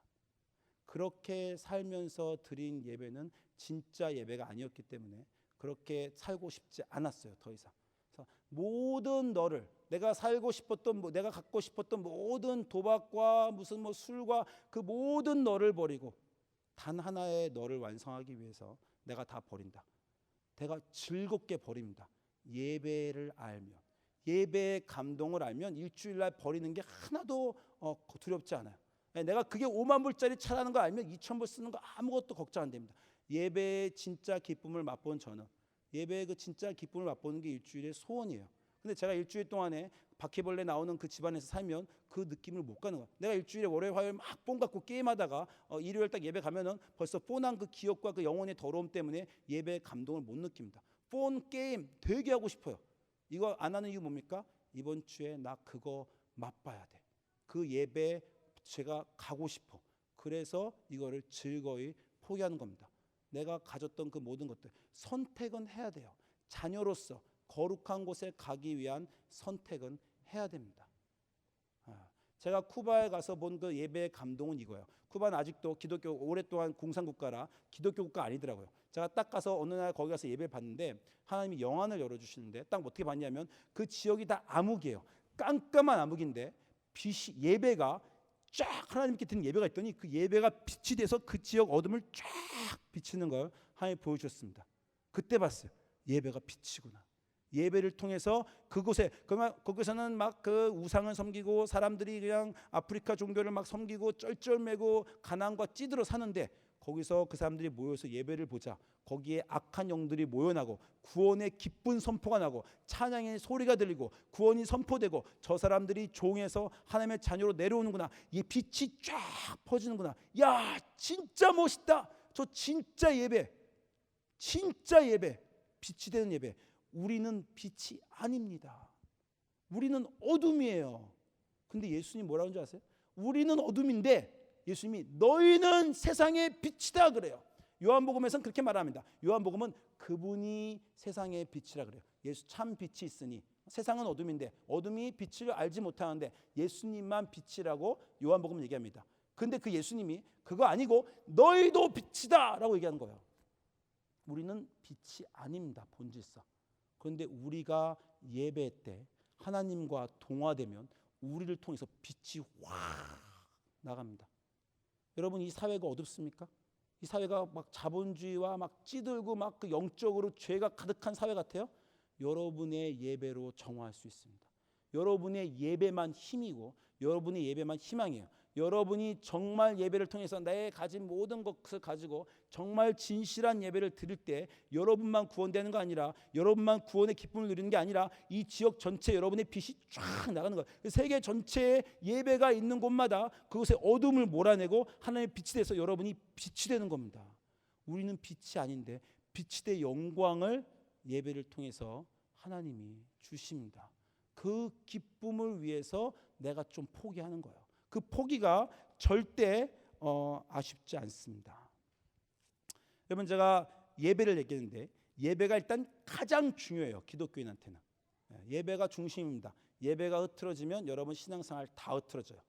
그렇게 살면서 드린 예배는 진짜 예배가 아니었기 때문에 그렇게 살고 싶지 않았어요. 더 이상. 그래서 모든 너를 내가 살고 싶었던 내가 갖고 싶었던 모든 도박과 무슨 술과 그 모든 너를 버리고 단 하나의 너를 완성하기 위해서 내가 다 버린다. 내가 즐겁게 버립니다. 예배를 알면 예배의 감동을 알면 일주일날 버리는 게 하나도 두렵지 않아요. 내가 그게 5만 불짜리 차라는 거 알면 2천 불 쓰는 거 아무것도 걱정 안 됩니다. 예배의 진짜 기쁨을 맛본 저는 예배의 그 진짜 기쁨을 맛보는 게 일주일의 소원이에요. 근데 제가 일주일 동안에 바퀴벌레 나오는 그 집안에서 살면 그 느낌을 못 가는 거야. 내가 일주일에 월요일 화요일 막 폰 갖고 게임하다가 일요일 딱 예배 가면은 벌써 폰한 그 기억과 그 영혼의 더러움 때문에 예배의 감동을 못 느낍니다. 폰 게임 되게 하고 싶어요. 이거 안 하는 이유 뭡니까? 이번 주에 나 그거 맛봐야 돼. 그 예배 제가 가고 싶어. 그래서 이거를 즐거이 포기하는 겁니다. 내가 가졌던 그 모든 것들 선택은 해야 돼요. 자녀로서 거룩한 곳에 가기 위한 선택은 해야 됩니다. 제가 쿠바에 가서 본 그 예배의 감동은 이거예요. 쿠바는 아직도 기독교 오랫동안 공산국가라 기독교 국가 아니더라고요. 제가 딱 가서 어느 날 거기 가서 예배 봤는데 하나님이 영안을 열어주시는데 딱 어떻게 봤냐면 그 지역이 다 암흑이에요. 깜깜한 암흑인데 빛이 예배가 쫙 하나님께 드린 예배가 있더니 그 예배가 빛이 돼서 그 지역 어둠을 쫙 비치는 걸 하나님이 보여주셨습니다. 그때 봤어요. 예배가 빛이구나. 예배를 통해서 그곳에 거기서는 막 그 우상을 섬기고 사람들이 그냥 아프리카 종교를 막 섬기고 쩔쩔매고 가난과 찌들어 사는데 거기서 그 사람들이 모여서 예배를 보자. 거기에 악한 영들이 모여나고 구원의 기쁜 선포가 나고 찬양의 소리가 들리고 구원이 선포되고 저 사람들이 종에서 하나님의 자녀로 내려오는구나. 이 빛이 쫙 퍼지는구나. 야 진짜 멋있다. 저 진짜 예배 빛이 되는 예배. 우리는 빛이 아닙니다. 우리는 어둠이에요. 근데 예수님 뭐라고 하는지 아세요? 우리는 어둠인데 예수님이 너희는 세상의 빛이다 그래요. 요한복음에서는 그렇게 말합니다. 요한복음은 그분이 세상의 빛이라 그래요. 예수 참 빛이 있으니 세상은 어둠인데 어둠이 빛을 알지 못하는데 예수님만 빛이라고 요한복음은 얘기합니다. 근데 그 예수님이 그거 아니고 너희도 빛이다 라고 얘기하는 거예요. 우리는 빛이 아닙니다. 본질상. 그런데 우리가 예배 때 하나님과 동화되면 우리를 통해서 빛이 확 나갑니다. 여러분 이 사회가 어둡습니까? 이 사회가 막 자본주의와 막 찌들고 막 그 영적으로 죄가 가득한 사회 같아요? 여러분의 예배로 정화할 수 있습니다. 여러분의 예배만 힘이고 여러분의 예배만 희망이에요. 여러분이 정말 예배를 통해서 내 가진 모든 것을 가지고 정말 진실한 예배를 드릴 때 여러분만 구원되는 거 아니라 여러분만 구원의 기쁨을 누리는 게 아니라 이 지역 전체 여러분의 빛이 쫙 나가는 거예요. 세계 전체에 예배가 있는 곳마다 그곳에 어둠을 몰아내고 하나님의 빛이 돼서 여러분이 빛이 되는 겁니다. 우리는 빛이 아닌데 빛이 돼 영광을 예배를 통해서 하나님이 주십니다. 그 기쁨을 위해서 내가 좀 포기하는 거예요. 그 포기가 절대 아쉽지 않습니다. 여러분 제가 예배를 얘기했는데 예배가 일단 가장 중요해요. 기독교인한테는. 예배가 중심입니다. 예배가 흐트러지면 여러분 신앙생활 다 흐트러져요.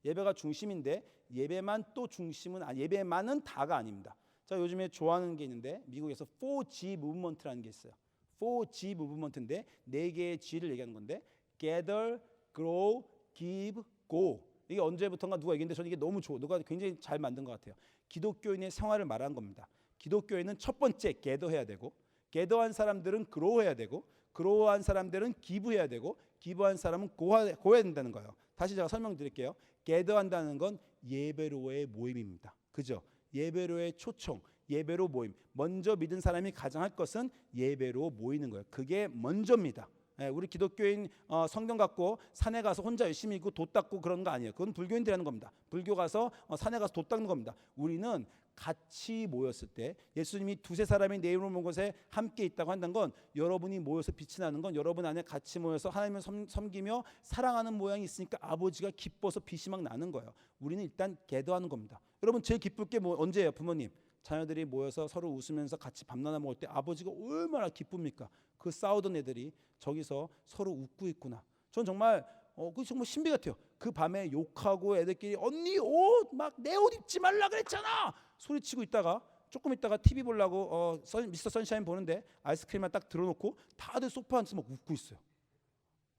예배가 중심인데 예배만 또 중심은 예배만은 다가 아닙니다. 자 요즘에 좋아하는 게 있는데 미국에서 4G 무브먼트라는 게 있어요. 4G 무브먼트인데 4개의 G를 얘기하는 건데 Gather, Grow, Give, Go. 이게 언제부턴가 누가 얘기했는데 저는 이게 너무 좋아. 누가 굉장히 잘 만든 것 같아요. 기독교인의 생활을 말하는 겁니다. 기독교인은 첫 번째 겟더해야 되고 겟더한 사람들은 그로우해야 되고 그로우한 사람들은 기브해야 되고 기브한 사람은 고해야 된다는 거예요. 다시 제가 설명드릴게요. 겟더한다는 건 예배로의 모임입니다. 그죠? 예배로의 초청, 예배로 모임. 먼저 믿은 사람이 가장 할 것은 예배로 모이는 거예요. 그게 먼저입니다. 우리 기독교인 성경 갖고 산에 가서 혼자 열심히 읽고 돛 닦고 그런 거 아니에요. 그건 불교인들이 하는 겁니다. 불교 가서 산에 가서 돛 닦는 겁니다. 우리는 같이 모였을 때 예수님이 두세 사람이 내 이름으로 모은 곳에 함께 있다고 한다는 건 여러분이 모여서 빛이 나는 건 여러분 안에 같이 모여서 하나님을 섬기며 사랑하는 모양이 있으니까 아버지가 기뻐서 빛이 막 나는 거예요. 우리는 일단 계도하는 겁니다. 여러분 제일 기쁠 게 언제예요? 부모님 자녀들이 모여서 서로 웃으면서 같이 밥 나눠 먹을 때 아버지가 얼마나 기쁩니까? 그 싸우던 애들이 저기서 서로 웃고 있구나. 전 정말 그 정말 신비 같아요. 그 밤에 욕하고 애들끼리 언니 옷 막 내 옷 입지 말라 그랬잖아 소리치고 있다가 조금 있다가 TV 보려고 미스터 선샤인 보는데 아이스크림만 딱 들어놓고 다들 소파 앉아서 막 웃고 있어요.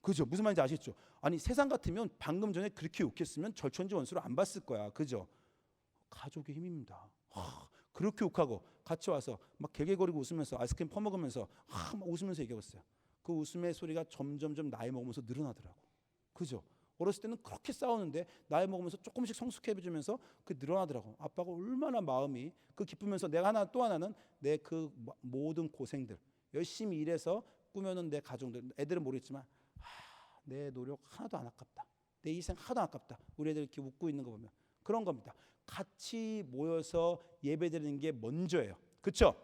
그죠? 무슨 말인지 아시죠? 아니 세상 같으면 방금 전에 그렇게 욕했으면 절천지 원수를 안 봤을 거야. 그죠? 가족의 힘입니다. 그렇게 욕하고 같이 와서 막 개개거리고 웃으면서 아이스크림 퍼먹으면서 막 웃으면서 얘기하고 있어요. 그 웃음의 소리가 점점점 나이 먹으면서 늘어나더라고. 그죠? 어렸을 때는 그렇게 싸우는데 나이 먹으면서 조금씩 성숙해지면서 그 늘어나더라고. 아빠가 얼마나 마음이 그 기쁘면서 내가 하나 또 하나는 내 그 모든 고생들 열심히 일해서 꾸며놓은 내 가정들 애들은 모르겠지만 내 노력 하나도 안 아깝다. 내 희생 하나도 안 아깝다. 우리 애들 이렇게 웃고 있는 거 보면 그런 겁니다. 같이 모여서 예배드리는 게 먼저예요. 그렇죠?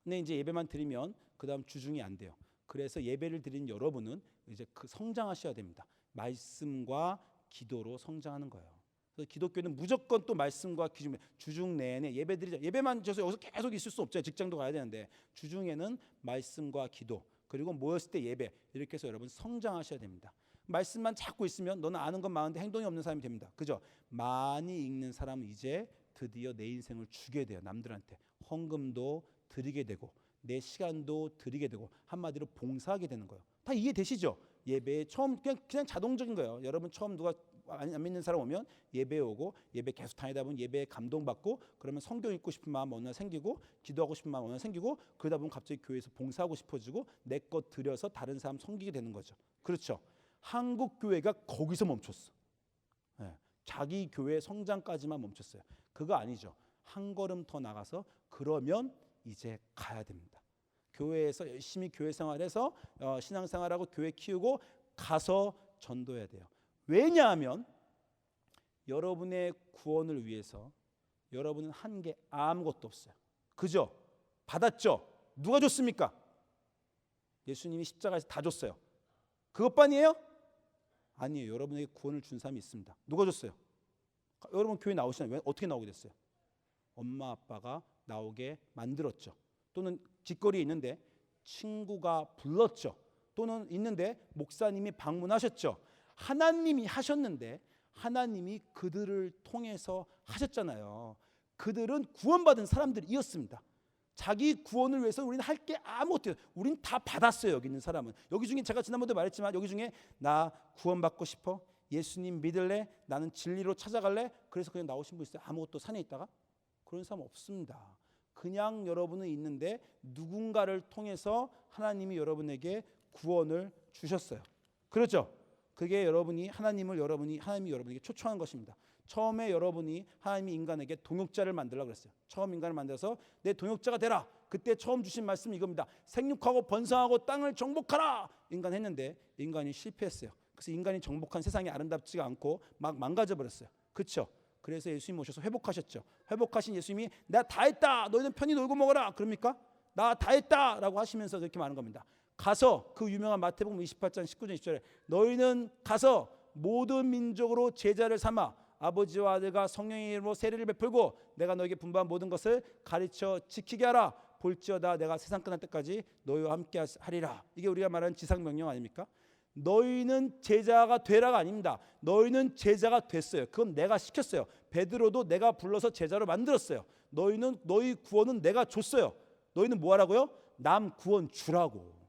근데 이제 예배만 드리면 그다음 주중이 안 돼요. 그래서 예배를 드린 여러분은 이제 그 성장하셔야 됩니다. 말씀과 기도로 성장하는 거예요. 그래서 기독교는 무조건 또 말씀과 기도, 주중 내내 예배드리자. 예배만 줘서 여기서 계속 있을 수 없죠. 직장도 가야 되는데 주중에는 말씀과 기도 그리고 모였을 때 예배 이렇게 해서 여러분 성장하셔야 됩니다. 말씀만 찾고 있으면 너는 아는 건 많은데 행동이 없는 사람이 됩니다. 그죠? 많이 읽는 사람은 이제 드디어 내 인생을 주게 돼요. 남들한테 헌금도 드리게 되고 내 시간도 드리게 되고 한마디로 봉사하게 되는 거예요. 다 이해되시죠? 예배에 처음 그냥 자동적인 거예요. 여러분 처음 누가 안 믿는 사람 오면 예배 오고 예배 계속 다니다 보면 예배에 감동받고 그러면 성경 읽고 싶은 마음 어느 날 생기고 기도하고 싶은 마음 어느 날 생기고 그러다 보면 갑자기 교회에서 봉사하고 싶어지고 내 것 들여서 다른 사람 섬기게 되는 거죠. 그렇죠? 한국 교회가 거기서 멈췄어. 네. 자기 교회 성장까지만 멈췄어요. 그거 아니죠. 한 걸음 더 나가서 그러면 이제 가야 됩니다. 교회에서 열심히 교회 생활해서 신앙생활하고 교회 키우고 가서 전도해야 돼요. 왜냐하면 여러분의 구원을 위해서 여러분은 한 게 아무것도 없어요. 그죠? 받았죠? 누가 줬습니까? 예수님이 십자가에서 다 줬어요. 그것뿐이에요? 아니에요. 여러분에게 구원을 준 사람이 있습니다. 누가 줬어요? 여러분 교회 나오시나요? 왜 어떻게 나오게 됐어요? 엄마 아빠가 나오게 만들었죠. 또는 길거리에 있는데 친구가 불렀죠. 또는 있는데 목사님이 방문하셨죠. 하나님이 하셨는데 하나님이 그들을 통해서 하셨잖아요. 그들은 구원받은 사람들이었습니다. 자기 구원을 위해서 우리는 할 게 아무것도 없어요. 우린 다 받았어요. 여기 있는 사람은. 여기 중에 제가 지난번에도 말했지만 여기 중에 나 구원받고 싶어? 예수님 믿을래? 나는 진리로 찾아갈래? 그래서 그냥 나오신 분 있어요? 아무것도 산에 있다가? 그런 사람 없습니다. 그냥 여러분은 있는데 누군가를 통해서 하나님이 여러분에게 구원을 주셨어요. 그렇죠? 그게 하나님이 여러분에게 초청한 것입니다. 처음에 여러분이 하나님이 인간에게 동역자를 만들라고 그랬어요. 처음 인간을 만들어서 내 동역자가 되라. 그때 처음 주신 말씀이 이겁니다. 생육하고 번성하고 땅을 정복하라. 인간 했는데 인간이 실패했어요. 그래서 인간이 정복한 세상이 아름답지가 않고 막 망가져버렸어요. 그렇죠? 그래서 예수님 오셔서 회복하셨죠. 회복하신 예수님이 나 다 했다. 너희는 편히 놀고 먹어라. 그럽니까? 나 다 했다 라고 하시면서 그렇게 말하는 겁니다. 가서 그 유명한 마태복음 28장 19절 20절에 너희는 가서 모든 민족으로 제자를 삼아 아버지와 아들과 성령의 이름으로 세례를 베풀고 내가 너에게 분부한 모든 것을 가르쳐 지키게 하라. 볼지어다 내가 세상 끝날 때까지 너희와 함께 하리라. 이게 우리가 말하는 지상명령 아닙니까? 너희는 제자가 되라가 아닙니다. 너희는 제자가 됐어요. 그건 내가 시켰어요. 베드로도 내가 불러서 제자로 만들었어요. 너희 구원은 내가 줬어요. 너희는 뭐 하라고요? 남 구원 주라고.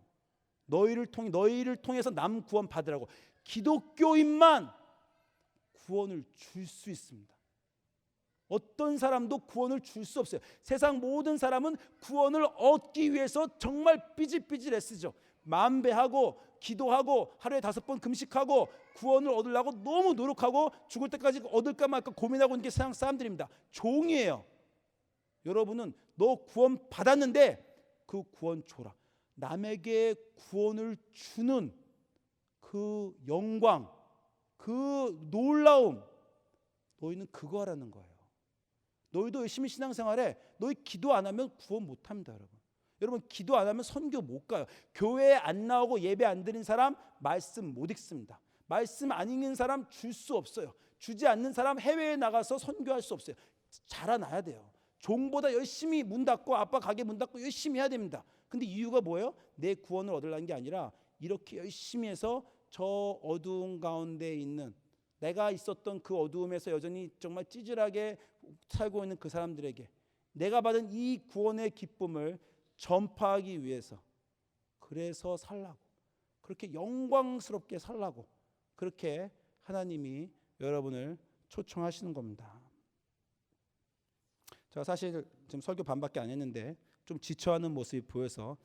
너희를 통해서 남 구원 받으라고. 기독교인만 구원을 줄 수 있습니다. 어떤 사람도 구원을 줄 수 없어요. 세상 모든 사람은 구원을 얻기 위해서 정말 삐질삐질 애쓰죠. 만배하고 기도하고 하루에 5번 금식하고 구원을 얻으려고 너무 노력하고 죽을 때까지 얻을까 말까 고민하고 있는 게 세상 사람들입니다. 종이에요. 여러분은 너 구원 받았는데 그 구원 줘라. 남에게 구원을 주는 그 영광, 그 놀라움, 너희는 그거 하라는 거예요. 너희도 열심히 신앙생활해. 너희 기도 안 하면 구원 못합니다. 여러분 기도 안 하면 선교 못 가요. 교회에 안 나오고 예배 안 드린 사람 말씀 못 읽습니다. 말씀 안 읽는 사람 줄 수 없어요. 주지 않는 사람 해외에 나가서 선교할 수 없어요. 자라나야 돼요. 종보다 열심히 문 닫고 아빠 가게 문 닫고 열심히 해야 됩니다. 근데 이유가 뭐예요? 내 구원을 얻으려는 게 아니라 이렇게 열심히 해서 저 어두운 가운데 있는 내가 있었던 그 어두움에서 여전히 정말 찌질하게 살고 있는 그 사람들에게 내가 받은 이 구원의 기쁨을 전파하기 위해서 그래서 살라고 그렇게 영광스럽게 살라고 그렇게 하나님이 여러분을 초청하시는 겁니다. 제가 사실 지금 설교 반밖에 안 했는데 좀 지쳐하는 모습이 보여서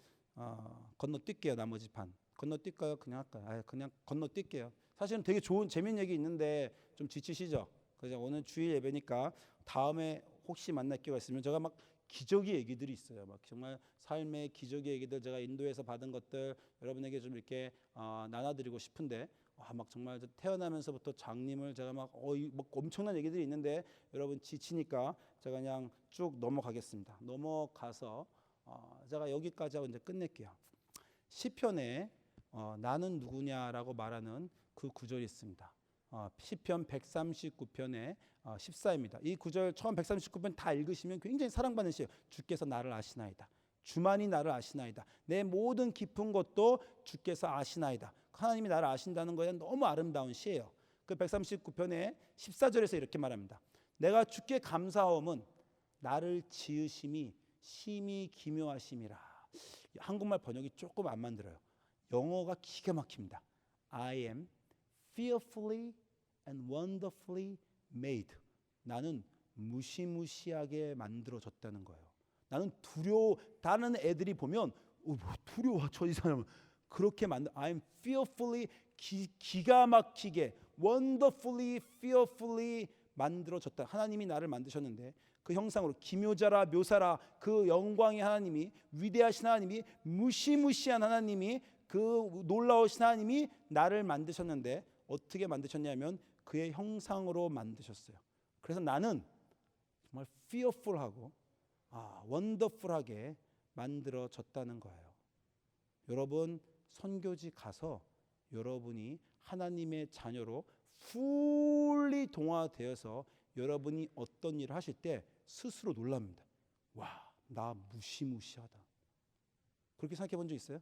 건너뛸게요. 나머지 반 건너뛸까요? 그냥 할까요? 그냥 건너뛸게요. 사실은 되게 좋은 재밌는 얘기 있는데 좀 지치시죠? 그래서 오늘 주일 예배니까 다음에 혹시 만날 기회가 있으면 제가 막 기적의 얘기들이 있어요. 막 정말 삶의 기적의 얘기들 제가 인도에서 받은 것들 여러분에게 좀 이렇게 나눠드리고 싶은데 막 정말 태어나면서부터 장님을 제가 막 엄청난 얘기들이 있는데 여러분 지치니까 제가 그냥 쭉 넘어가겠습니다. 넘어가서 제가 여기까지 하고 이제 끝낼게요. 시편에 나는 누구냐라고 말하는 그 구절이 있습니다. 시편 139편의 14입니다. 이 구절 처음 139편 다 읽으시면 굉장히 사랑받는 시예요. 주께서 나를 아시나이다. 주만이 나를 아시나이다. 내 모든 깊은 것도 주께서 아시나이다. 하나님이 나를 아신다는 것에 너무 아름다운 시예요. 그 139편의 14절에서 이렇게 말합니다. 내가 주께 감사함은 나를 지으심이 심히 기묘하심이라. 한국말 번역이 조금 안 만들어요. 영어가 기가 막힙니다. I am fearfully and wonderfully made. 나는 무시무시하게 만들어졌다는 거예요. 나는 다른 애들이 보면 두려워 저 이 사람은 그렇게 I'm fearfully 기가 막히게 wonderfully fearfully 만들어졌다. 하나님이 나를 만드셨는데 그 형상으로 기묘자라 묘사라 그 영광의 하나님이 위대하신 하나님이 무시무시한 하나님이 그 놀라우신 하나님이 나를 만드셨는데 어떻게 만드셨냐면 그의 형상으로 만드셨어요. 그래서 나는 정말 fearful하고 wonderful하게 만들어졌다는 거예요. 여러분 선교지 가서 여러분이 하나님의 자녀로 fully 동화되어서 여러분이 어떤 일을 하실 때 스스로 놀랍니다. 와, 나 무시무시하다. 그렇게 생각해 본 적 있어요?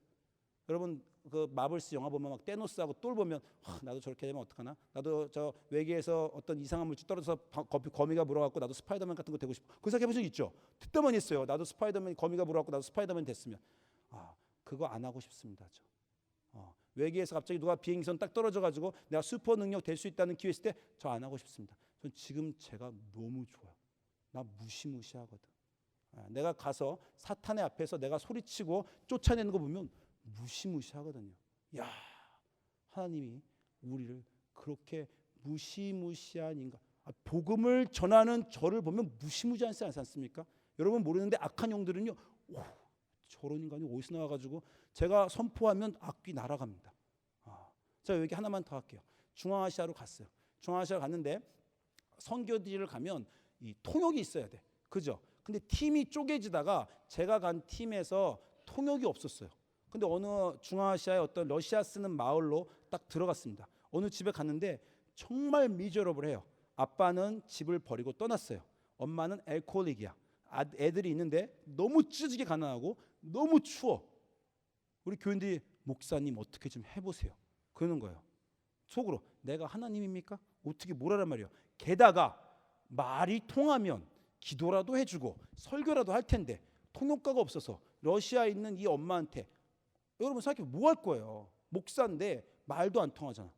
여러분 그 마블스 영화 보면 막 테노스하고 똘 보면 나도 저렇게 되면 어떡하나? 나도 저 외계에서 어떤 이상한 물질 떨어져서 거미가 물어갖고 나도 스파이더맨 같은 거 되고 싶어. 그 생각해 본 적 있죠? 듣다만 있어요. 나도 스파이더맨 거미가 물어갖고 나도 스파이더맨 됐으면 그거 안 하고 싶습니다. 저. 외계에서 갑자기 누가 비행기선 딱 떨어져가지고 내가 슈퍼 능력 될 수 있다는 기회 있을 때 저 안 하고 싶습니다. 전 지금 제가 너무 좋아요. 나 무시무시하거든. 내가 가서 사탄의 앞에서 내가 소리치고 쫓아내는 거 보면 무시무시하거든요. 야, 하나님이 우리를 그렇게 무시무시한 인간, 복음을 전하는 저를 보면 무시무시하지 않습니까? 여러분 모르는데 악한 영들은요, 저런 인간이 어디서 나와가지고 제가 선포하면 악귀 날아갑니다. 자 여기 하나만 더 할게요. 중앙아시아로 갔어요. 중앙아시아 갔는데 선교지를 가면 이 통역이 있어야 돼, 그죠? 근데 팀이 쪼개지다가 제가 간 팀에서 통역이 없었어요. 근데 어느 중앙아시아의 어떤 러시아 쓰는 마을로 딱 들어갔습니다. 어느 집에 갔는데 정말 미저러블해요. 아빠는 집을 버리고 떠났어요. 엄마는 알코올릭이야. 애들이 있는데 너무 찢어지게 가난하고 너무 추워. 우리 교인들이 목사님 어떻게 좀 해보세요. 그러는 거예요. 속으로 내가 하나님입니까? 어떻게 뭐라란 말이에요. 게다가 말이 통하면 기도라도 해주고 설교라도 할 텐데 통역가가 없어서 러시아에 있는 이 엄마한테 여러분 생각해 뭐 할 거예요. 목사인데 말도 안 통하잖아.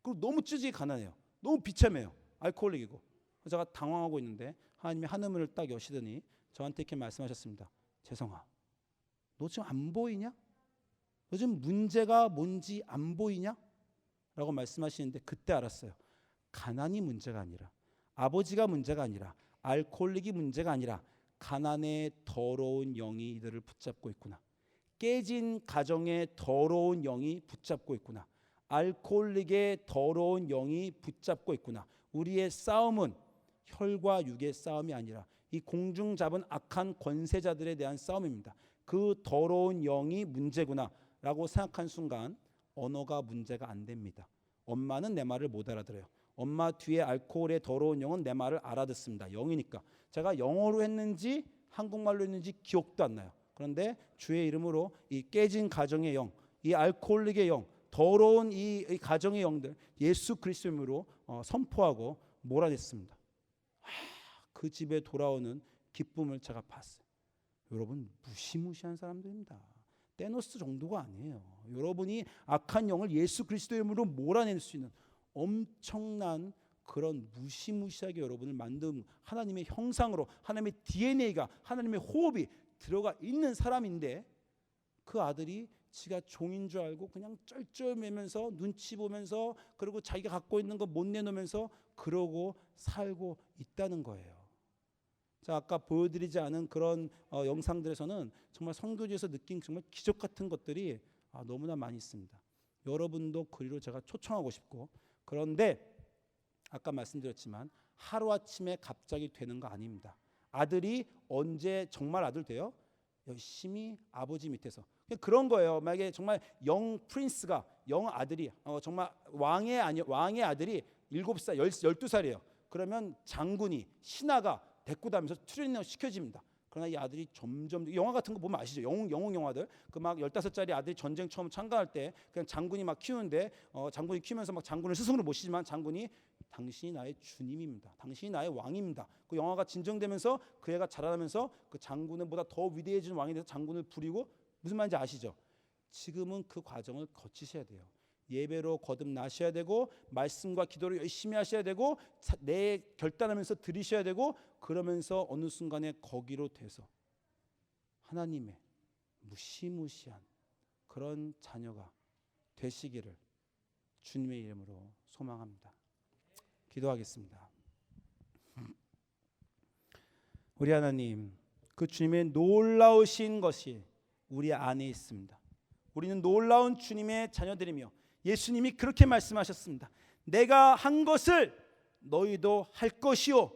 그리고 너무 찢어지게 가난해요. 너무 비참해요. 알코올릭이고. 제가 당황하고 있는데 하나님이 하늘문을 딱 여시더니 저한테 이렇게 말씀하셨습니다. 재성아, 너 지금 안 보이냐? 너 지금 문제가 뭔지 안 보이냐? 라고 말씀하시는데 그때 알았어요. 가난이 문제가 아니라 아버지가 문제가 아니라 알코올릭이 문제가 아니라 가난의 더러운 영이 이들을 붙잡고 있구나. 깨진 가정의 더러운 영이 붙잡고 있구나. 알코올릭의 더러운 영이 붙잡고 있구나. 우리의 싸움은 혈과 육의 싸움이 아니라 이 공중 잡은 악한 권세자들에 대한 싸움입니다. 그 더러운 영이 문제구나 라고 생각한 순간 언어가 문제가 안 됩니다. 엄마는 내 말을 못 알아들어요. 엄마 뒤에 알코올의 더러운 영은 내 말을 알아듣습니다. 영이니까. 제가 영어로 했는지 한국말로 했는지 기억도 안 나요. 그런데 주의 이름으로 이 깨진 가정의 영, 이 알코올릭의 영, 더러운 이 가정의 영들 예수 그리스도의 이름으로 선포하고 몰아냈습니다. 그 집에 돌아오는 기쁨을 제가 봤어요. 여러분 무시무시한 사람들입니다. 테노스 정도가 아니에요. 여러분이 악한 영을 예수 그리스도의 이름으로 몰아낼 수 있는 엄청난 그런 무시무시하게 여러분을 만든 하나님의 형상으로 하나님의 DNA가 하나님의 호흡이 들어가 있는 사람인데 그 아들이 지가 종인 줄 알고 그냥 쩔쩔매면서 눈치 보면서 그리고 자기가 갖고 있는 거 못 내놓으면서 그러고 살고 있다는 거예요. 자, 아까 보여드리지 않은 그런 영상들에서는 정말 선교지에서 느낀 정말 기적 같은 것들이 너무나 많이 있습니다. 여러분도 그리로 제가 초청하고 싶고, 그런데 아까 말씀드렸지만 하루아침에 갑자기 되는 거 아닙니다. 아들이 언제 정말 아들 돼요? 열심히 아버지 밑에서. 그런 거예요. 만약에 정말 영 프린스가, 영 아들이 정말 왕의 아들이 7살, 12살이에요. 그러면 장군이, 신하가 데리고 다니면서 트레이닝 시켜집니다. 그러나 이 아들이 점점, 영화 같은 거 보면 아시죠? 영웅 영화들. 그 막 15살짜리 아들이 전쟁 처음 참가할 때 그냥 장군이 막 키우는데 장군이 키우면서 막 장군을 스승으로 모시지만 장군이 당신이 나의 주님입니다. 당신이 나의 왕입니다. 그 영화가 진정되면서 그 애가 자라나면서 그 장군보다 더 위대해진 왕이 돼서 장군을 부리고, 무슨 말인지 아시죠? 지금은 그 과정을 거치셔야 돼요. 예배로 거듭나셔야 되고 말씀과 기도를 열심히 하셔야 되고 내 결단하면서 드리셔야 되고, 그러면서 어느 순간에 거기로 돼서 하나님의 무시무시한 그런 자녀가 되시기를 주님의 이름으로 소망합니다. 기도하겠습니다. 우리 하나님, 그 주님의 놀라우신 것이 우리 안에 있습니다. 우리는 놀라운 주님의 자녀들이며 예수님이 그렇게 말씀하셨습니다. 내가 한 것을 너희도 할 것이요,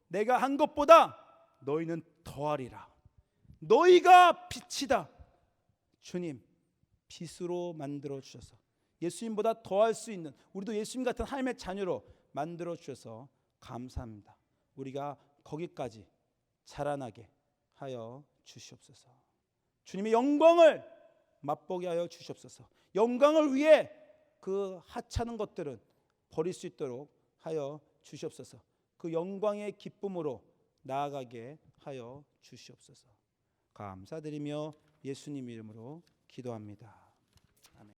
내가 한 것보다 너희는 더하리라. 너희가 빛이다. 주님, 빛으로 만들어 주셔서 예수님보다 더할 수 있는, 우리도 예수님 같은 하나님의 자녀로 만들어 주셔서 감사합니다. 우리가 거기까지 자라나게 하여 주시옵소서. 주님의 영광을 맛보게 하여 주시옵소서. 영광을 위해 그 하찮은 것들은 버릴 수 있도록 하여 주시옵소서. 그 영광의 기쁨으로 나아가게 하여 주시옵소서. 감사드리며 예수님 이름으로 기도합니다.